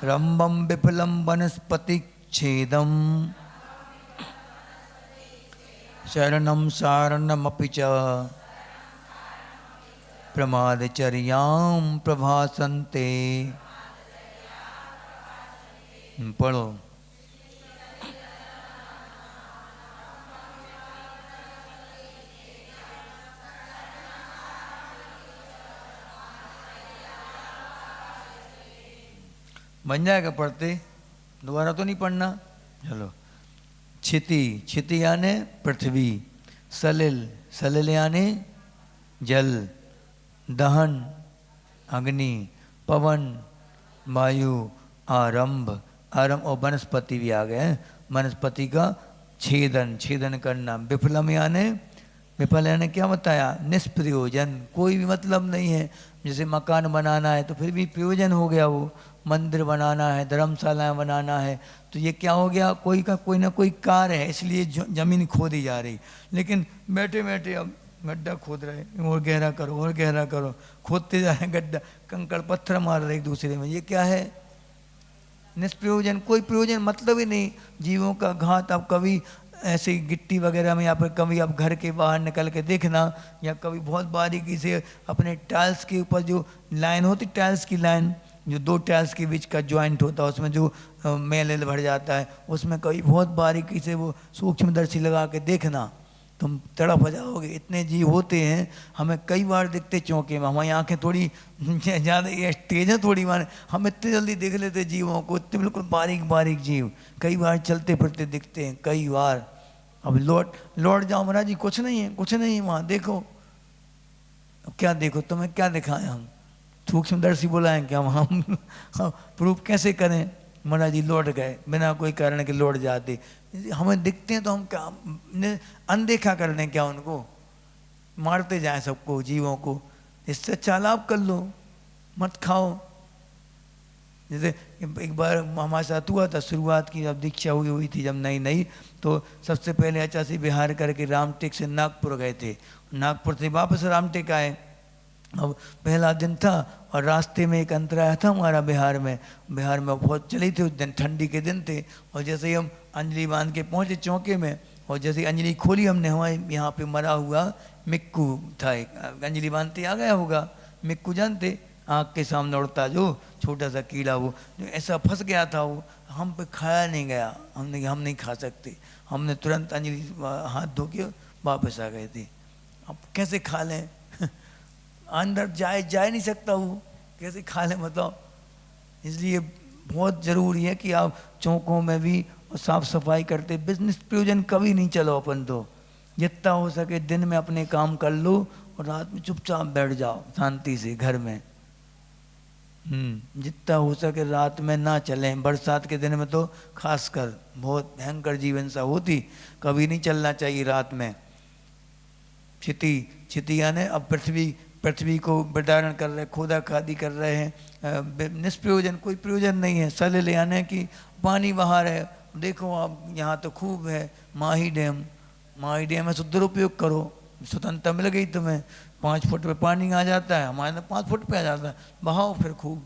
रंबम विफलम वनस्पति छेदम, शरणम सारणमपि च प्रमादचर्यां प्रभासन्ते। पढ़ो। बन जाएगा पढ़ते, दोबारा तो नहीं पढ़ना। चलो, क्षिति, क्षिति यानी पृथ्वी, सलिल, सलिल यानी जल, दहन अग्नि, पवन वायु, आरंभ, आरंभ और वनस्पति भी आ गए हैं। वनस्पति का छेदन, छेदन करना। विफलम यानी, विफल यानी क्या बताया, निष्प्रयोजन, कोई भी मतलब नहीं है। जैसे मकान बनाना है तो फिर भी प्रयोजन हो गया, वो मंदिर बनाना है, धर्मशालाएं बनाना है, तो ये क्या हो गया, कोई का कोई ना कोई कार्य है, इसलिए जमीन खोदी जा रही। लेकिन बैठे बैठे अब गड्ढा खोद रहे, और गहरा करो और गहरा करो, खोदते जा रहे गड्ढा, कंकड़ पत्थर मार रहे एक दूसरे में, ये क्या है, निष्प्रयोजन, कोई प्रयोजन मतलब ही नहीं। जीवों का घात, अब कभी ऐसे गिट्टी वगैरह में, या फिर कभी आप घर के बाहर निकल के देखना, या कभी बहुत बारीकी से अपने टाइल्स के ऊपर जो लाइन होती, टाइल्स की लाइन, जो दो टाइल्स के बीच का जॉइंट होता है, उसमें जो मैल भर जाता है, उसमें कभी बहुत बारीकी से वो सूक्ष्मदर्शी लगा के देखना, तुम तड़प जाओगे। इतने जीव होते हैं, हमें कई बार दिखते चौके में, हमारी आंखें थोड़ी ज़्यादा तेज है थोड़ी, माने हम इतने जल्दी देख लेते जीवों को, इतने बिल्कुल बारीक बारीक जीव कई बार चलते फिरते दिखते हैं, कई बार। अब लौट जाओ महाराज जी, कुछ नहीं है, कुछ नहीं है वहाँ, देखो। क्या देखो, तुम्हें क्या दिखाएं हम, सूक्ष्मदर्शी बुलाएं क्या हम प्रूफ कैसे करें। महाराज जी लौट गए, बिना कोई कारण के लौट जाते, हमें दिखते हैं तो हम क्या अनदेखा कर लें क्या उनको, मारते जाएं सबको, जीवों को। इससे अच्छा लाभ कर लो, मत खाओ। जैसे एक बार हमारे साथ हुआ था, शुरुआत की जब दीक्षा हुई थी, जब नई नई, तो सबसे पहले अच्छा से बिहार करके रामटेक से नागपुर गए थे, नागपुर से वापस रामटेक आए। अब पहला दिन था और रास्ते में एक अंतर आया था हमारा बिहार में बहुत चली थी उस दिन, ठंडी के दिन थे। और जैसे ही हम अंजलि बांध के पहुँचे चौके में, और जैसे ही अंजलि खोली हमने, हमारे यहाँ पे मरा हुआ मिक्कू था एक, अंजलि बांधते आ गया होगा, मिक्कू जानते, आँख के सामने उड़ता जो छोटा सा कीड़ा, वो जो ऐसा फंस गया था, वो हम पे खाया नहीं गया, हम नहीं खा सकते, हमने तुरंत अंजलि हाथ धो के वापस आ गए थे। अब कैसे खा लें अंदर जा नहीं सकता, वो कैसे खा लें बताओ। इसलिए बहुत ज़रूरी है कि आप चौकों में भी साफ सफाई करते, बिजनेस प्रयोजन कभी नहीं चलो अपन तो, जितना हो सके दिन में अपने काम कर लो और रात में चुपचाप बैठ जाओ शांति से घर में। जितना हो सके रात में ना चलें, बरसात के दिन में तो खासकर बहुत भयंकर जीवन सा होती, कभी नहीं चलना चाहिए रात में। क्षिति यानी अब पृथ्वी को विदारण कर रहे, खोदा खादी कर रहे हैं, निष्प्रयोजन, कोई प्रयोजन नहीं है। सलिल यानी कि पानी बाहर है, देखो आप यहाँ तो खूब है, माही डैम है, तो दुरुपयोग करो, स्वतंत्रता मिल गई तुम्हें, 5 फुट पे पानी आ जाता है, हमारे 5 फुट पे आ जाता है, बहाओ फिर खूब।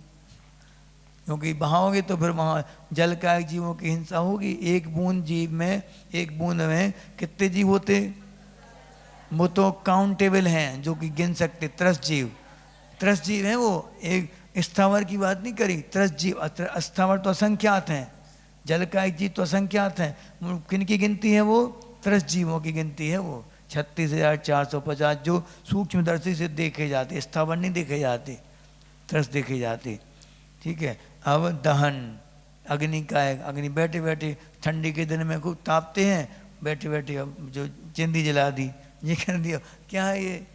क्योंकि बहाओगे तो फिर वहाँ जल का जीवों की हिंसा होगी। एक बूंद जीव में, एक बूंद में कितने जीव होते, वो तो काउंटेबल हैं, जो कि गिन सकते। त्रस जीव हैं वो, एक स्थावर की बात नहीं करी। त्रस जीव, स्थावर तो असंख्यात हैं, जल का एक जीव तो असंख्यात हैं। किन की गिनती है वो, त्रस जीवों की गिनती है वो। 36,450 जो सूक्ष्मदर्शी से देखे जाते, स्थावर नहीं देखे जाते, त्रस देखे जाते। ठीक है। अब दहन, अग्नि का है। अग्नि बैठे बैठे ठंडी के दिन में खूब तापते हैं, बैठे बैठे अब जो चिंदी जला दी, ये कर दिया। क्या है ये,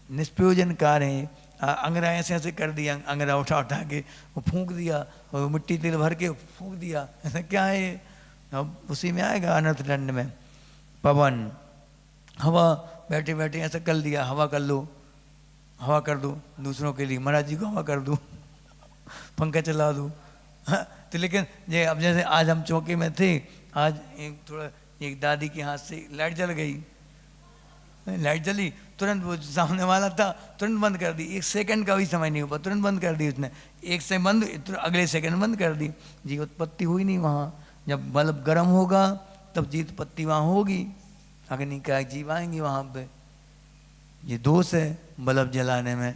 निष्प्रयोजन कार्य है। अंगरा ऐसे ऐसे कर दिया, अंगरा उठा उठा के वो फूंक दिया, और मिट्टी तेल भर के फूंक दिया, ऐसा क्या है ये। अब उसी में आएगा अनर्थ दंड में। पवन, हवा, बैठे बैठे ऐसा कर दिया, हवा कर लो, हवा कर दो दूसरों के लिए, महाराज जी को हवा कर दूँ, पंखा चला दूँ। हाँ, तो लेकिन ये अब जैसे आज हम चौके में थे, आज एक दादी के हाथ से लाइट जल गई, लाइट जली, तुरंत वो सामने वाला था तुरंत बंद कर दी, 1 सेकंड का भी समय नहीं हुआ, तुरंत बंद कर दी उसने। 1 से बंद, अगले सेकंड बंद कर दी। जी उत्पत्ति हुई नहीं वहाँ। जब बल्ब गर्म होगा तब जी उत्पत्ति वहाँ होगी, अग्नि का जीव आएंगे वहाँ पे। ये दोष है बल्ब जलाने में।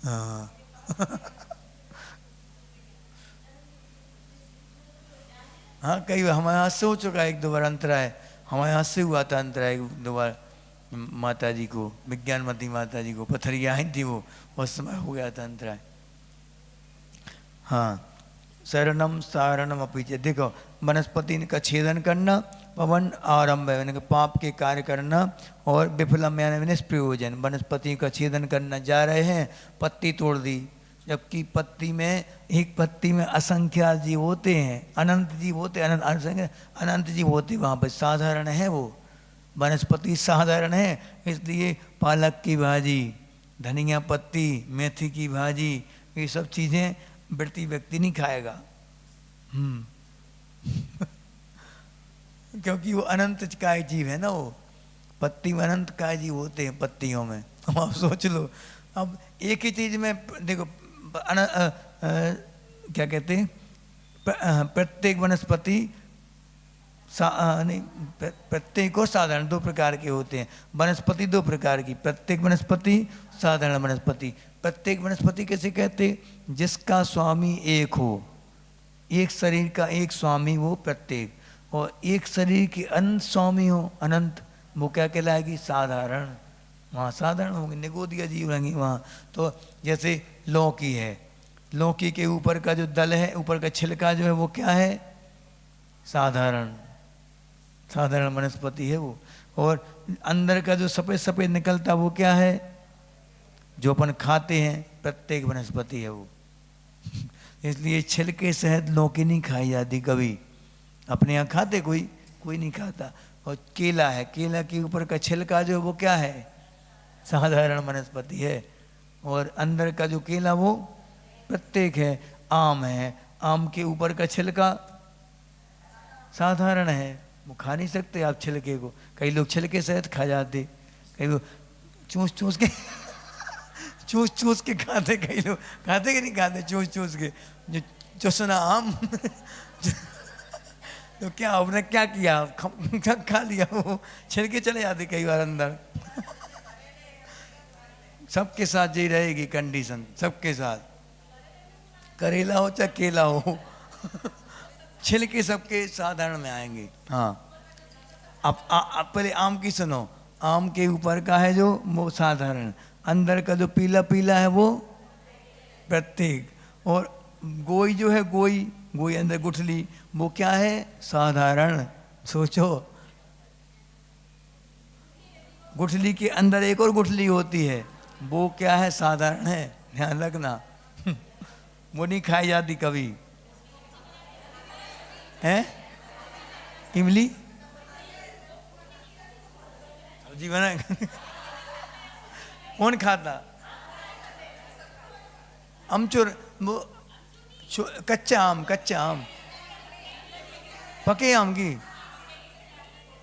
हाँ हाँ, कई बार हमारे हाथ से हो चुका है, 1-2 बार अंतराय हमारे हाथ से हुआ था, अंतराय 1-2 बार। माता जी को, विज्ञानमती माता जी को पथरिया आई थी, वो उस समय हो गया था अंतराय। हाँ, शरणम सारणम अपीच, देखो वनस्पति का छेदन करना, पवन आरंभ यानी पाप के कार्य करना, और विफलम यानी निष्प्रयोजन, वनस्पति का छेदन करना। जा रहे हैं, पत्ती तोड़ दी, जबकि पत्ती में, एक पत्ती में असंख्यात जीव होते हैं, अनंत जीव होते, अनंत जीव होते वहाँ पर। साधारण है वो वनस्पति, साधारण है, इसलिए पालक की भाजी, धनिया पत्ती, मेथी की भाजी, ये सब चीज़ें वृत्ति व्यक्ति नहीं खाएगा। क्योंकि वो अनंत काय जीव है ना, वो पत्ती में अनंत काय जीव होते हैं पत्तियों में। अब आप सोच लो, अब एक ही चीज में देखो क्या कहते हैं, प्रत्येक वनस्पति नहीं, प्रत्येक और साधारण 2 प्रकार के होते हैं। वनस्पति 2 प्रकार की, प्रत्येक वनस्पति, साधारण वनस्पति। प्रत्येक वनस्पति कैसे कहते, जिसका स्वामी एक हो, एक शरीर का एक स्वामी वो प्रत्येक, और एक शरीर के अनंत स्वामी हो, अनंत, वो क्या कहलाएगी, साधारण। वहाँ साधारण होंगे, निगोदिया जीव रहेंगे वहाँ। तो जैसे लौकी है, लौकी के ऊपर का जो दल है, ऊपर का छिलका जो है वो क्या है, साधारण, साधारण वनस्पति है वो। और अंदर का जो सफ़ेद सफ़ेद निकलता वो क्या है, जो अपन खाते हैं, प्रत्येक वनस्पति है वो। इसलिए छिलके सहित लौकी नहीं खाई जाती कभी, अपने यहाँ खाते कोई नहीं खाता। और केला है, केला के ऊपर का छिलका जो है वो क्या है, साधारण वनस्पति है, और अंदर का जो केला वो प्रत्येक है। आम है, आम के ऊपर का छिलका साधारण है, वो खा नहीं सकते आप छिलके को। कई लोग छिलके सहित खा जाते, कई लोग चूस चूस के चूस चूस के खाते, कई लोग खाते कि नहीं खाते, चूस चूस के। जो चूसना आम तो क्या आपने क्या किया, खा लिया, वो छिलके चले जाते कई बार अंदर। सबके साथ यही रहेगी कंडीशन, सबके साथ, करेला हो चाहे केला हो छिलके सबके साधारण में आएंगे। हाँ, अब पहले आम की सुनो, आम के ऊपर का है जो वो साधारण, अंदर का जो पीला पीला है वो प्रत्येक, और गोई जो है, गोई अंदर गुठली, वो क्या है, साधारण। सोचो, गुठली के अंदर एक और गुठली होती है, वो क्या है, साधारण है, ध्यान रखना वो नहीं खाई जाती कभी, है इमली सब्जी बना कौन खाता, अमचूर, वो कच्चा आम पके आम की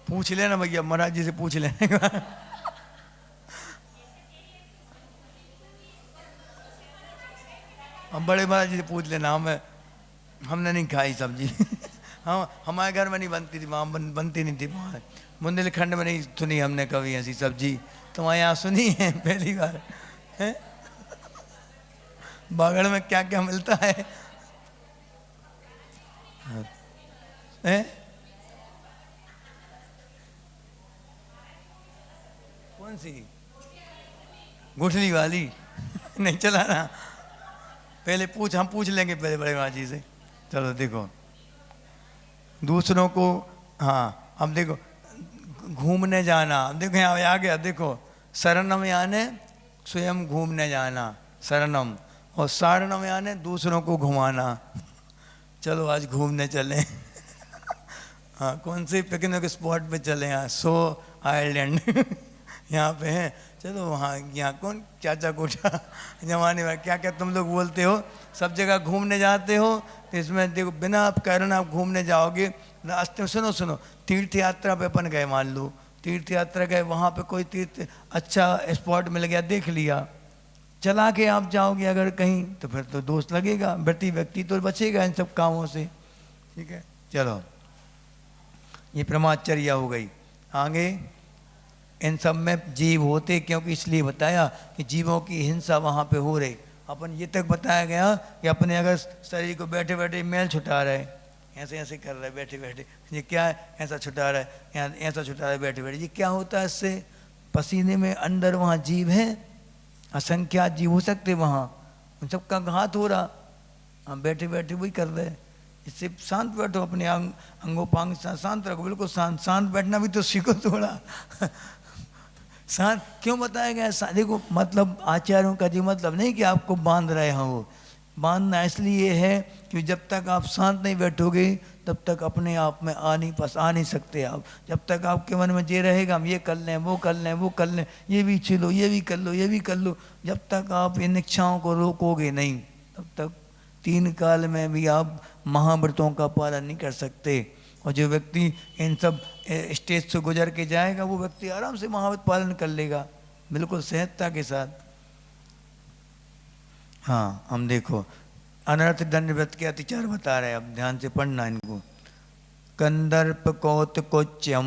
पूछ लेना भैया, महाराज जी से पूछ लेने हम बड़े महाराज जी से पूछ लेना, हमने नहीं खाई सब्जी। हाँ, हमारे घर में नहीं बनती थी, वहाँ बनती नहीं थी, वहाँ बुंदेलखंड में नहीं सुनी हमने कभी ऐसी सब्जी। तुम्हारे यहाँ सुनी है पहली बार है? बागड़ में क्या क्या मिलता है? हैं? कौन सी? गुठली वाली? नहीं चलाना, पहले हम पूछ लेंगे पहले बड़े महाराज जी से। चलो देखो, दूसरों को, हाँ अब देखो घूमने जाना, देखो यहाँ आ गया, देखो शरणम यानी स्वयं घूमने जाना शरणम, और सारणम यानी दूसरों को घुमाना। चलो आज घूमने चलें। हाँ, कौन से पिकनिक स्पॉट पे चले? यहाँ सो आइलैंड यहाँ पे है, चलो वहाँ, यहाँ कौन चाचा कोठा जमाने में क्या क्या तुम लोग बोलते हो, सब जगह घूमने जाते हो। तो इसमें देखो बिना आप कारण आप घूमने जाओगे रास्ते में, सुनो तीर्थ यात्रा पे अपन गए, मान लो तीर्थ यात्रा गए, वहाँ पे कोई तीर्थ अच्छा स्पॉट मिल गया, देख लिया, चला के आप जाओगे अगर कहीं, तो फिर तो दोष लगेगा, व्यक्ति तो बचेगा इन सब कामों से। ठीक है, चलो ये ब्रह्मचर्या हो गई। आगे इन सब में जीव होते, क्योंकि इसलिए बताया कि जीवों की हिंसा वहाँ पे हो रही। अपन ये तक बताया गया कि अपने अगर शरीर को बैठे बैठे मैल छुटा रहे, ऐसे ऐसे कर रहा है बैठे बैठे, ये क्या है, ऐसा छुटा रहा है, ऐसा छुटा रहा है बैठे बैठे, ये क्या होता है? इससे पसीने में अंदर वहाँ जीव है, असंख्यात जीव हो सकते वहाँ, उन सबका घात हो रहा, हम बैठे बैठे वही कर रहे हैं। इससे शांत बैठो, अपने अंगोपांग शांत रखो, बिल्कुल शांत बैठना भी तो सीखो थोड़ा। शांत क्यों बताया गया? देखो मतलब आचार्यों का जी मतलब नहीं कि आपको बांध रहे हैं, वो बांधना इसलिए है कि जब तक आप शांत नहीं बैठोगे तब तक अपने आप में आ नहीं सकते आप। जब तक आपके मन में ये रहेगा हम ये कर लें, वो कर लें, वो कर लें, ये भी चलो, ये भी कर लो, ये भी कर लो, जब तक आप इन इच्छाओं को रोकोगे नहीं तब तक तीन काल में भी आप महाव्रतों का पालन नहीं कर सकते। और जो व्यक्ति इन सब स्टेज से गुजर के जाएगा वो व्यक्ति आराम से महाव्रत पालन कर लेगा, बिल्कुल सहजता के साथ। हाँ, हम देखो अनर्थ दंड व्रत के अतिचार बता रहे हैं, अब ध्यान से पढ़ना इनको। कंदर्प कौतकोच्यम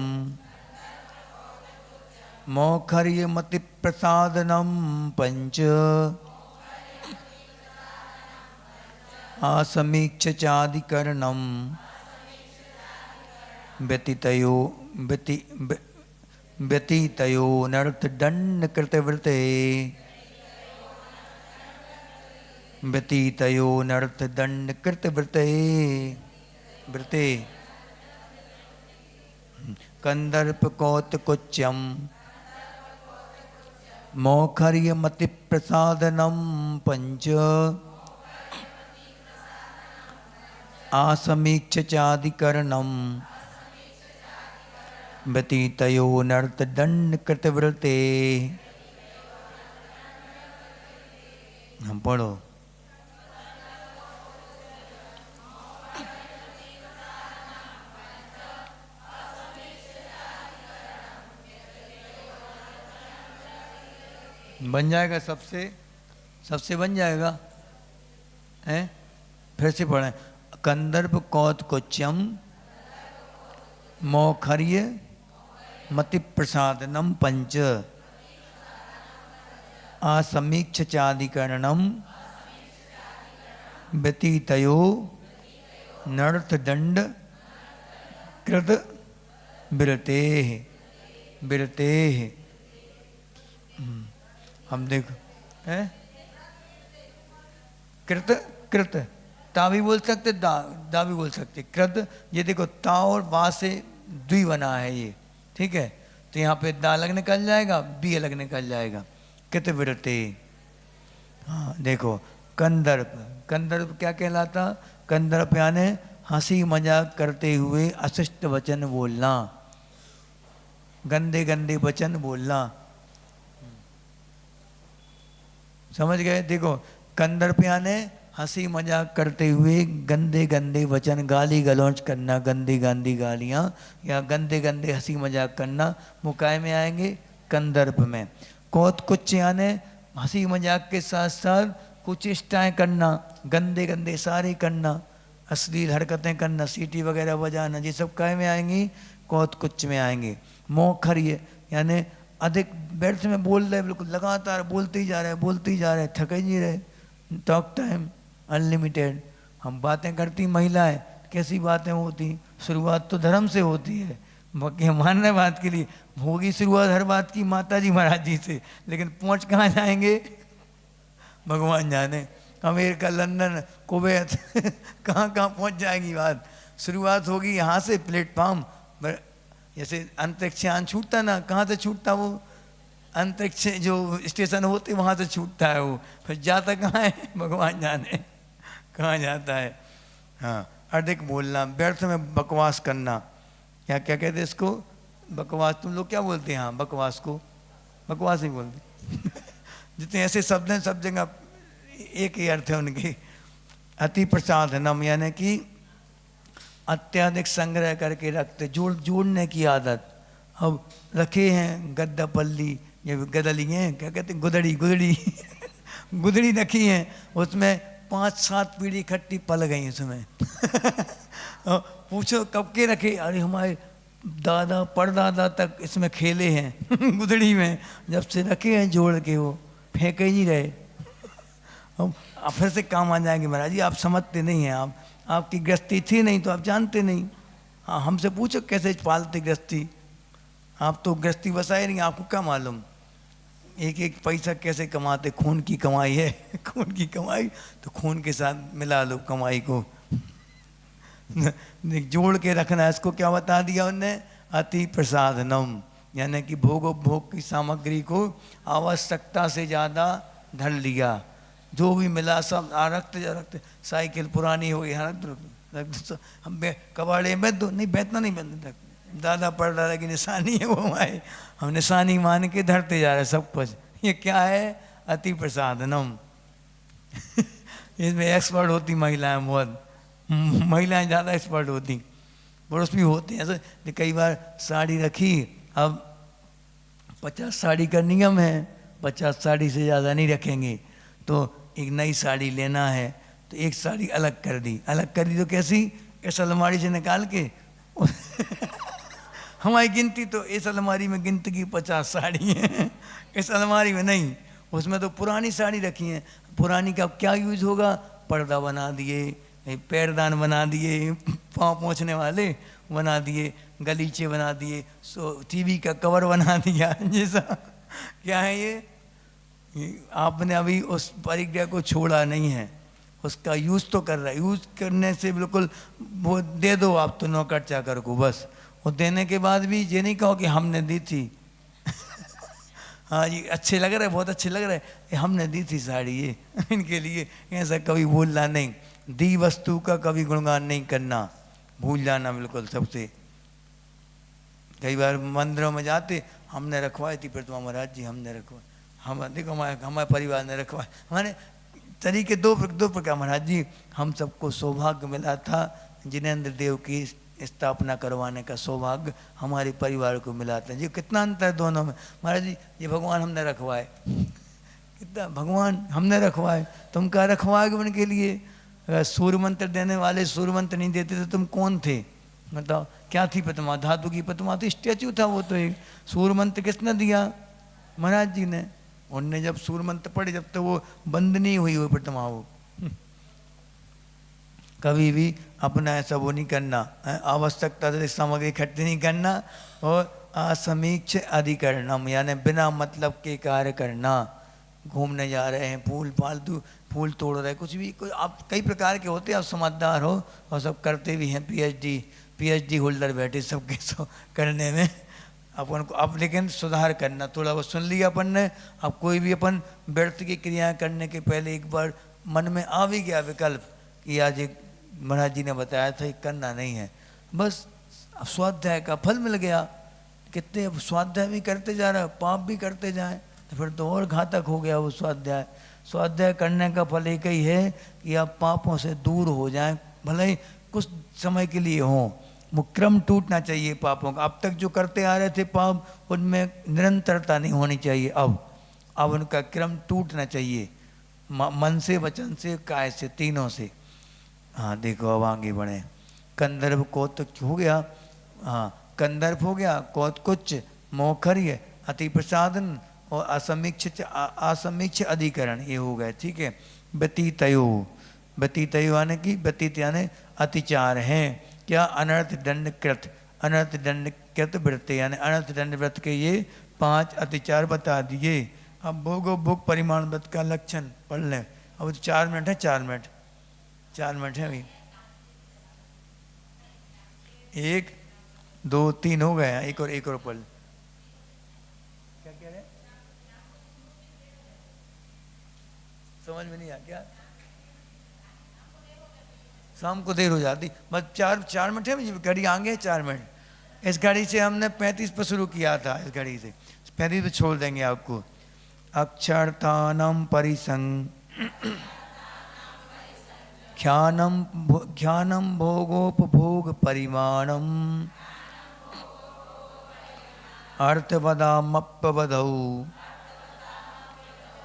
मौखर्य मति प्रसादनम पंच आसमीक्ष चादिकरणम व्यतीतयो नर्थ दंड कृतवृते व्यतीतयो नर्थ दंड कृतवृते वृते कंदर्प कौतकोच्यम मौखर्य मति प्रसादनम पंच आसमीक्ष चादिकरणम व्यतीतयो नर्त दंड कृतवृते। हम पढ़ो। बन जाएगा, सबसे बन जाएगा, हैं? फिर से पढ़ें। कंदर्प कौतकोच्यम मौखर्य मति प्रसादनम पंच असमीक्ष चादिकरणम व्यतीतयो नर्थ दंड कृत विरते। हम देखो है कृत ता भी बोल सकते, दा भी बोल सकते, कृत। ये देखो ता और बा से द्वि बना है ये, ठीक है, तो यहाँ पे दा अलग निकल जाएगा, बी अलग निकल जाएगा, कृत विरते। हाँ देखो कंदर्प क्या कहलाता? कंदर्प यानी हंसी मजाक करते हुए अशिष्ट वचन बोलना, गंदे गंदे वचन बोलना, समझ गए? देखो कंदर्प यानी हंसी मजाक करते हुए गंदे गंदे वचन, गाली गलौज करना, गंदी गंदी गालियाँ या गंदे गंदे हंसी मजाक करना, मुकाय में आएंगे कंदर्प में। कौतकुच्च यानी हंसी मजाक के साथ साथ कुचेष्टाएं करना, गंदे गंदे सारे करना, अश्लील हरकतें करना, सीटी वगैरह बजाना, ये सब काय में आएंगी? कौत कुच में आएंगे। मोखर्य यानी अधिक व्यर्थ में बोल रहे, बिल्कुल लगातार बोलते ही जा रहे, बोलते ही जा रहे, थके ही नहीं रहे। Talk time unlimited. हम बातें करती महिलाएं, कैसी बातें होती? शुरुआत तो धर्म से होती है, बाकी हम मान रहे बात के लिए होगी शुरुआत हर बात की माता जी महाराज जी से, लेकिन पहुंच कहाँ जाएंगे भगवान जाने। अमेरिका, लंदन, कुवैत कहाँ कहाँ पहुंच जाएगी बात। शुरुआत होगी यहाँ से, प्लेटफॉर्म जैसे अंतरिक्ष यान छूटता ना, कहाँ से छूटता? वो अंतरिक्ष जो स्टेशन होते वहाँ से छूटता है वो, फिर जाता कहाँ है भगवान जाने कहाँ जाता है। हाँ, अधिक बोलना, व्यर्थ में बकवास करना, क्या क्या कहते हैं इसको? बकवास। तुम लोग क्या बोलते हैं? हाँ, बकवास को बकवास ही बोलते जितने ऐसे शब्द हैं सब जगह एक ही अर्थ है उनके। अति प्रसाधनम यानी कि अत्याधिक संग्रह करके रखते, जोड़ने की आदत। अब रखे हैं गद्दा पल्ली, ये गदली हैं, क्या कहते हैं? गुदड़ी गुदड़ी रखी हैं, उसमें 5-7 पीढ़ी इकट्ठी पल गई उसमें पूछो कब के रखे? अरे हमारे दादा परदादा तक इसमें खेले हैं गुदड़ी में, जब से रखे हैं जोड़ के वो फेंके ही नहीं रहे। अब फिर से काम आ जाएंगे महाराज जी, आप समझते नहीं हैं, आपकी गृहस्थी थी नहीं तो आप जानते नहीं। हाँ, हमसे पूछो कैसे पालते गृहस्थी, आप तो गृहस्थी बसाए नहीं, आपको क्या मालूम एक एक पैसा कैसे कमाते? खून की कमाई है खून की कमाई, तो खून के साथ मिला लो कमाई को जोड़ के रखना। इसको क्या बता दिया उनने? अति प्रसादनम यानी कि भोग की सामग्री को आवश्यकता से ज़्यादा धर लिया, जो भी मिला सब रखते। साइकिल पुरानी हो गई, हम कबाड़े में दो नहीं, बैठना नहीं बैठना, दादा परदादा की निशानी है वो हमारे, हम निशानी मान के धरते जा रहे सब कुछ। ये क्या है? अति प्रसादनम इसमें एक्सपर्ट होती महिलाएं, बहुत महिलाएं ज़्यादा एक्सपर्ट होती, पुरुष भी होते हैं। ऐसे कई बार साड़ी रखी, अब 50 साड़ी का नियम है, 50 साड़ी से ज़्यादा नहीं रखेंगे, तो एक नई साड़ी लेना है तो एक साड़ी अलग कर दी तो कैसी? इस अलमारी से निकाल के हमारी गिनती तो इस अलमारी में गिनती की 50 साड़ी हैं, इस अलमारी में नहीं, उसमें तो पुरानी साड़ी रखी हैं। पुरानी का क्या यूज होगा? पर्दा बना दिए, पैरदान बना दिए, पाँव पोंछने वाले बना दिए, गलीचे बना दिए, टीवी का कवर बना दिया, जैसा क्या है ये आपने अभी उस परिक्रिया को छोड़ा नहीं है, उसका यूज़ तो कर रहा है। यूज़ करने से बिल्कुल वो दे दो आप तो नौकर चाकर को, बस वो देने के बाद भी ये नहीं कहो कि हमने दी थी हाँ जी अच्छे लग रहे, बहुत अच्छे लग रहे, ये हमने दी थी साड़ी ये इनके लिए, ऐसा कभी भूलना नहीं। दी वस्तु का कभी गुणगान नहीं करना, भूल जाना बिल्कुल सबसे। कई बार मंदिरों में जाते, हमने रखवाई थी प्रतिमा महाराज जी, हमने रखवाई, हम देखो हमारे परिवार ने रखवाई, हमारे तरीके दो प्रकार महाराज जी। हम सबको सौभाग्य मिला था, जिनेंद्र देव की स्थापना करवाने का सौभाग्य हमारे परिवार को मिला था जी। कितना अंतर है दोनों में महाराज जी। ये भगवान हमने रखवाए, कितना भगवान हमने रखवाए, तुम क्या रखवाओगे उनके लिए? अगर सूर्य मंत्र देने वाले सूर्य मंत्र नहीं देते तो तुम कौन थे? बताओ क्या थी प्रतिमा? धातु की प्रतिमा तो स्टैचू था वो तो। एक सूर्य मंत्र किसने दिया? महाराज जी ने। उनने जब सूर्य मंत्र पढ़े जब तक तो वो बंद नहीं हुई वो प्रतिमा। वो कभी भी अपना ऐसा वो नहीं करना, आवश्यकता से सामग्री इकट्ठी नहीं करना, और असमीक्ष अधिकरणम यानी बिना मतलब के कार्य करना। घूमने जा रहे हैं, फालतू फूल तोड़ रहे, कुछ भी, कोई आप कई प्रकार के होते हैं, आप समझदार हो और सब करते भी हैं। पीएचडी होल्डर बैठे सबके सब करने में अपन को। अब लेकिन सुधार करना, थोड़ा बहुत सुन लिया अपन ने, अब कोई भी अपन व्यर्थ की क्रियाएं करने के पहले एक बार मन में आ भी गया विकल्प कि आज एक महाराज जी ने बताया था ये करना नहीं है, बस स्वाध्याय का फल मिल गया। कितने अब स्वाध्याय भी करते जा रहे, पाप भी करते जाएं तो फिर तो और घातक हो गया वो स्वाध्याय। स्वाध्याय करने का फल एक ही है कि आप पापों से दूर हो जाएं, भले ही कुछ समय के लिए हो। वो क्रम टूटना चाहिए पापों का। अब तक जो करते आ रहे थे पाप, उनमें निरंतरता नहीं होनी चाहिए। अब उनका क्रम टूटना चाहिए। मन से, वचन से, काय से, तीनों से। हाँ देखो अब आगे बढ़े। कंदर्प कौतुक हो गया, हाँ कंदर्प हो गया, कौतकुच, मोखर्य, अति प्रसादन और असमीक्ष अधिकरण, ये हो गए। ठीक है। व्यतीतयो, व्यतीतयो यानी कि व्यतीत यानी अतिचार हैं। क्या? अनर्थ दंड कृत, अनर्थ दंड कृत वृत्ति यानी अनर्थ दंड व्रत के ये 5 अतिचार बता दिए। अब भोगो भोग परिमाण व्रत का लक्षण पढ़ लें। अब 4 मिनट है, 4 मिनट है अभी। 1 2 3 हो गया, एक और पढ़। क्या कह रहे? समझ में नहीं आया क्या? शाम को देर हो जाती, बस 4 मिनट है, घड़ी आगे 4 मिनट। इस घड़ी से हमने 35 पर शुरू किया था, इस घड़ी से 35 पे छोड़ देंगे आपको। अक्षरतानम परिसंग ख्यानम भोगोपभोग परिमाणम अर्थवदामप्पवधौ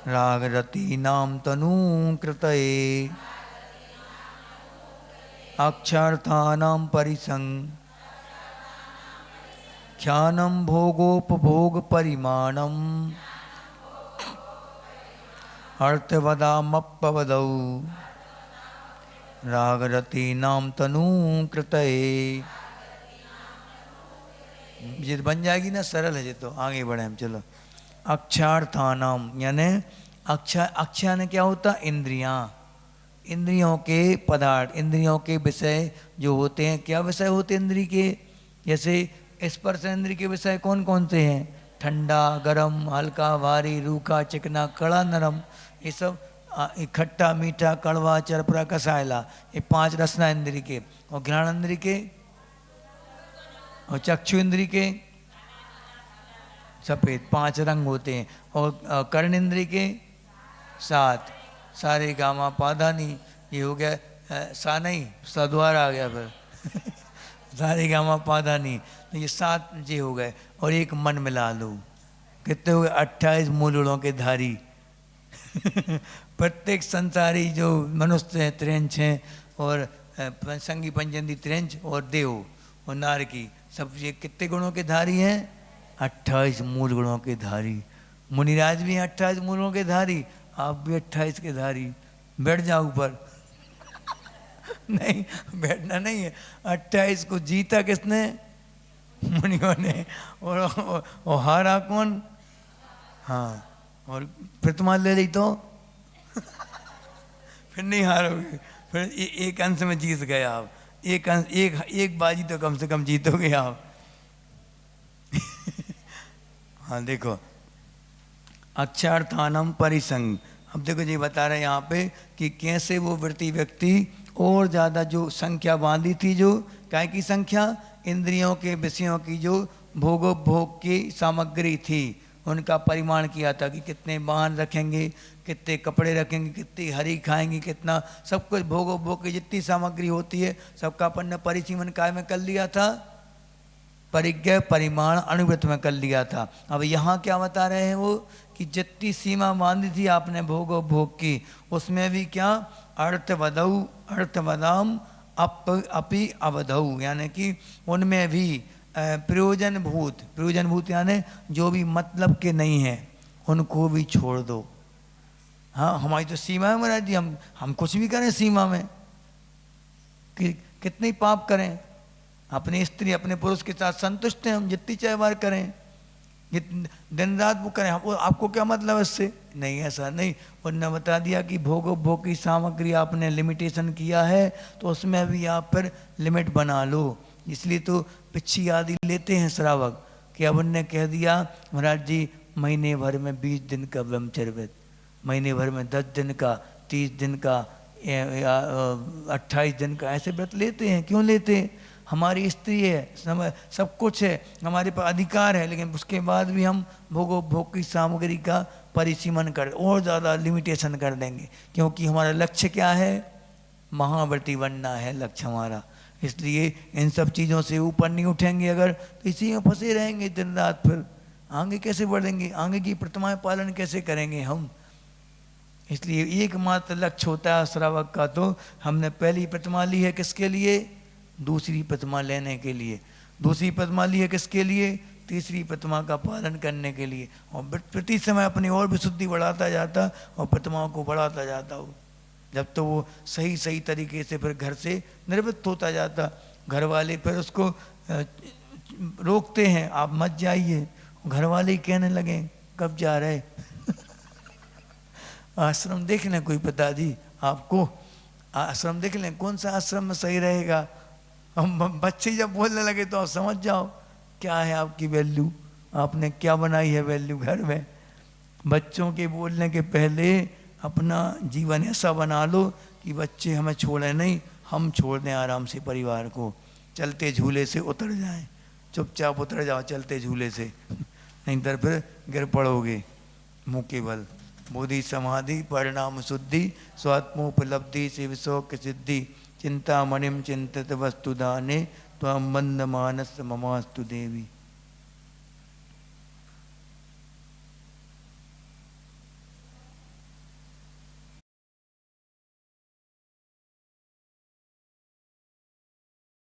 रागरती नाम तनु कृतये अक्षर्थानां परिसंग ख्यानम भोगोपभोग परिमाणम अर्थवदामप्पवधौ रागरती नाम तनु कृतये। ये बन जाएगी ना, सरल है ये तो। आगे बढ़े हम, चलो। अक्षार्थानाम यानी अक्षा ने क्या होता? इंद्रियां, इंद्रियों के पदार्थ, इंद्रियों के विषय जो होते हैं। क्या विषय होते हैं इंद्रिय के? जैसे स्पर्श इंद्रिय के विषय कौन कौन से हैं? ठंडा, गरम, हल्का, भारी, रूखा, चिकना, कड़ा, नरम, ये सब। खट्टा, मीठा, कड़वा, चरपरा, कसायला, ये 5 रसना इंद्रिय के। और घ्राण इंद्रिय के, और चक्षु इंद्रिय के सफ़ेद 5 रंग होते हैं। और कर्ण इंद्रिय के 7, सारे गामा पाधानी, ये हो गया सा नहीं, सद्वार आ गया फिर सारे गामा पाधानी, तो ये 7 ये हो गए। और एक मन मिला लो, कितने हो गए? 28 मूलड़ों के धारी प्रत्येक संसारी जो मनुष्य हैं 53 हैं, और संगी पंचंदी 53 और देव और नार की, सब ये कितने गुणों के धारी हैं? 28 मूल गुणों के धारी। मुनिराज भी हैं 28 मूलों के धारी, आप भी 28 के धारी। बैठ जाओ ऊपर नहीं, बैठना नहीं है। 28 को जीता किसने? मुनियों ने। और हारा कौन? हाँ, और फिर तुम्हारे ले ली तो फिर नहीं हारोगे, फिर एक अंश में जीत गए आप। एक बाजी तो कम से कम जीतोगे आप हाँ देखो, अक्षार्थानम परिसंग। अब देखो जी बता रहे हैं यहाँ पे कि कैसे वो वृत्ति व्यक्ति और ज़्यादा जो संख्या बांधी थी, जो काय की संख्या? इंद्रियों के विषयों की जो भोगोपभोग की सामग्री थी, उनका परिमाण किया था कि कितने वाहन रखेंगे, कितने कपड़े रखेंगे, कितनी हरी खाएंगे, कितना सब कुछ भोगोपभोग की जितनी सामग्री होती है सबका अपन ने परिसीमन काय में कर लिया था? परिज्ञ परिमाण अनुवृत्त में कर लिया था। अब यहाँ क्या बता रहे हैं वो कि जितनी सीमा बांधी थी आपने भोगोपभोग की, उसमें भी क्या? अर्थवदऊ अर्थवदाम अपि अवधऊ, यानी कि उनमें भी प्रयोजनभूत यानी जो भी मतलब के नहीं है उनको भी छोड़ दो। हाँ, हमारी तो सीमा है महाराज जी, हम कुछ भी करें सीमा में, कि कितने पाप करें, अपनी स्त्री अपने पुरुष के साथ संतुष्ट हैं हम, जितनी चाहे बार करें, दिन रात वो करें, आपको क्या मतलब इससे? नहीं, ऐसा नहीं। उन्होंने बता दिया कि भोग की सामग्री आपने लिमिटेशन किया है तो उसमें भी आप फिर लिमिट बना लो। इसलिए तो पिच्छी आदि लेते हैं श्रावक, कि अब उनने कह दिया महाराज जी महीने भर में 20 दिन का ब्रह्मचर्य, महीने भर में 10 दिन का, 30 दिन का, 28 दिन का, ऐसे व्रत लेते हैं। क्यों लेते हैं? हमारी स्त्री है, सब कुछ है, हमारे पास अधिकार है, लेकिन उसके बाद भी हम भोग की सामग्री का परिसीमन कर और ज़्यादा लिमिटेशन कर देंगे, क्योंकि हमारा लक्ष्य क्या है? महाव्रती बनना है लक्ष्य हमारा। इसलिए इन सब चीज़ों से ऊपर नहीं उठेंगे अगर, तो इसी में फंसे रहेंगे दिन रात। फिर आगे कैसे बढ़ेंगे? आगे की प्रतिमाएं पालन कैसे करेंगे हम? इसलिए एकमात्र लक्ष्य होता है श्रावक का, तो हमने पहली प्रतिमा ली है किसके लिए? दूसरी प्रतिमा लेने के लिए। दूसरी प्रतिमा ली है किसके लिए? तीसरी प्रतिमा का पालन करने के लिए। और प्रति समय अपनी और भी शुद्धि बढ़ाता जाता और प्रतिमाओं को बढ़ाता जाता हो, जब तो वो सही सही तरीके से फिर घर से निवृत्त होता जाता। घर वाले फिर उसको रोकते हैं, आप मत जाइए, घर वाले ही कहने लगे कब जा रहे आश्रम देख लें, कोई पिताजी आपको आश्रम देख लें, कौन सा आश्रम में सही रहेगा। हम बच्चे जब बोलने लगे तो आप समझ जाओ क्या है आपकी वैल्यू, आपने क्या बनाई है वैल्यू घर में। बच्चों के बोलने के पहले अपना जीवन ऐसा बना लो कि बच्चे हमें छोड़े नहीं, हम छोड़ दें आराम से परिवार को, चलते झूले से उतर जाएं, चुपचाप उतर जाओ चलते झूले से, नहीं तो फिर गिर पड़ोगे मुँह के बल। बोधि समाधि परिणाम शुद्धि स्वात्मोपलब्धि शिव शौक सिद्धि चिंता मणिम चिंतित वस्तुदाने त्वं मंद मानस ममास्तु देवी।